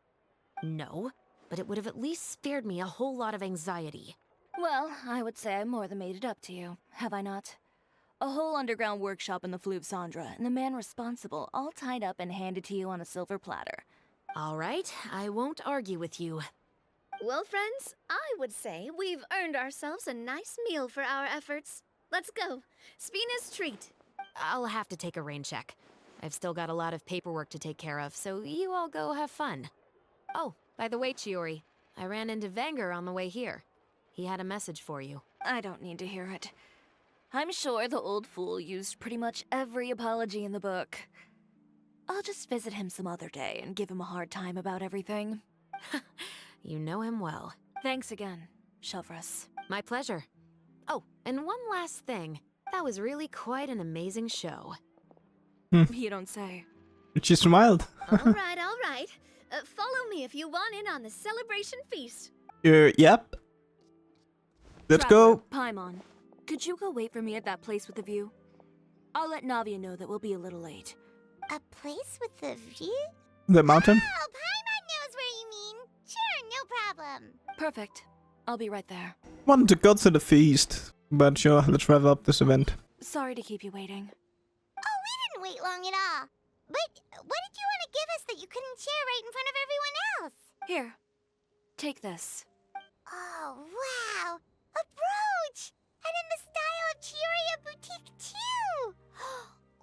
No, but it would have at least spared me a whole lot of anxiety. Well, I would say I more than made it up to you, have I not? A whole underground workshop in the Fleuve Sandra, and the man responsible all tied up and handed to you on a silver platter. All right, I won't argue with you. Well, friends, I would say we've earned ourselves a nice meal for our efforts. Let's go. Spina's treat. I'll have to take a rain check. I've still got a lot of paperwork to take care of, so you all go have fun. Oh, by the way, Chiori, I ran into Venger on the way here. He had a message for you. I don't need to hear it. I'm sure the old fool used pretty much every apology in the book. I'll just visit him some other day and give him a hard time about everything. You know him well. Thanks again, Chevras. My pleasure. Oh, and one last thing. That was really quite an amazing show. You don't say. She smiled. All right, all right. Follow me if you want in on the celebration feast. Yep. Let's Traveler, go. Paimon, could you go wait for me at that place with the view? I'll let Navia know that we'll be a little late. A place with a view? The mountain? Oh, Paimon knows where you mean. Sure, no problem. Perfect. I'll be right there. Want to go to the feast, but sure, let's wrap up this event. Sorry to keep you waiting. Oh, we didn't wait long at all. But what did you want to give us that you couldn't share right in front of everyone else? Here, take this. Oh, wow. A brooch! And in the style of Chiori Boutique, too!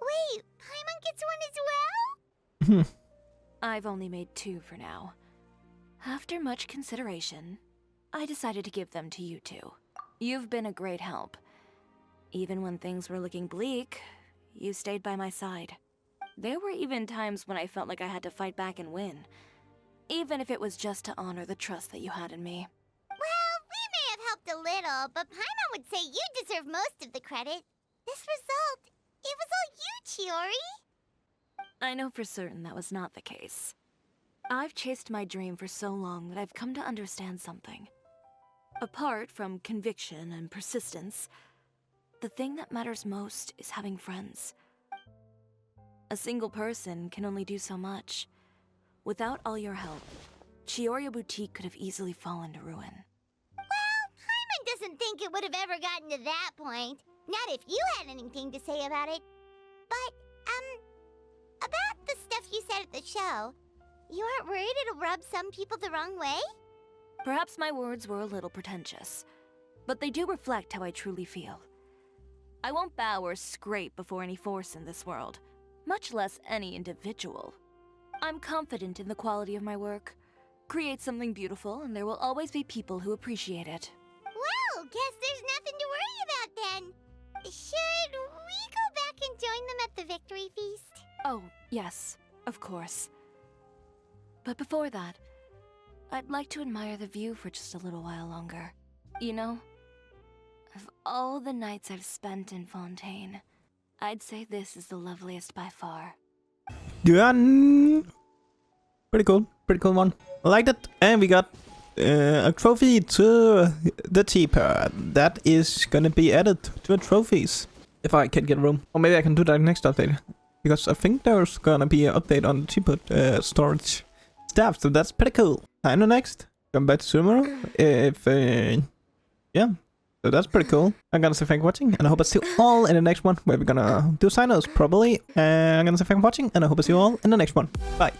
Wait, Paimon gets one as well? I've only made 2 for now. After much consideration, I decided to give them to you two. You've been a great help. Even when things were looking bleak, you stayed by my side. There were even times when I felt like I had to fight back and win, even if it was just to honor the trust that you had in me. Well, we may have helped a little, but Paimon would say you deserve most of the credit. This result, it was all you, Chiori. I know for certain that was not the case. I've chased my dream for so long that I've come to understand something. Apart from conviction and persistence, the thing that matters most is having friends. A single person can only do so much. Without all your help, Chiori Boutique could have easily fallen to ruin. Well, Paimon doesn't think it would have ever gotten to that point. Not if you had anything to say about it. But, about the stuff you said at the show, you aren't worried it'll rub some people the wrong way? Perhaps my words were a little pretentious, but they do reflect how I truly feel. I won't bow or scrape before any force in this world, much less any individual. I'm confident in the quality of my work. Create something beautiful, and there will always be people who appreciate it. Well, guess there's nothing to worry about then. Should we go back and join them at the victory feast? Oh, yes, of course. But before that, I'd like to admire the view for just a little while longer. You know, of all the nights I've spent in Fontaine, I'd say this is the loveliest by far. Done. Pretty cool one. I liked it. And we got a trophy to the teapot. That is gonna be added to the trophies. If I can get room. Or maybe I can do that next update. Because I think there's gonna be an update on the teapot storage stuff. So that's pretty cool. I know next. Come back tomorrow. If, yeah. So that's pretty cool. I'm gonna say thank you for watching, and I hope I see you all in the next one, where we're gonna do sign-offs, probably. I'm gonna say thank you for watching, and I hope I see you all in the next one. Bye.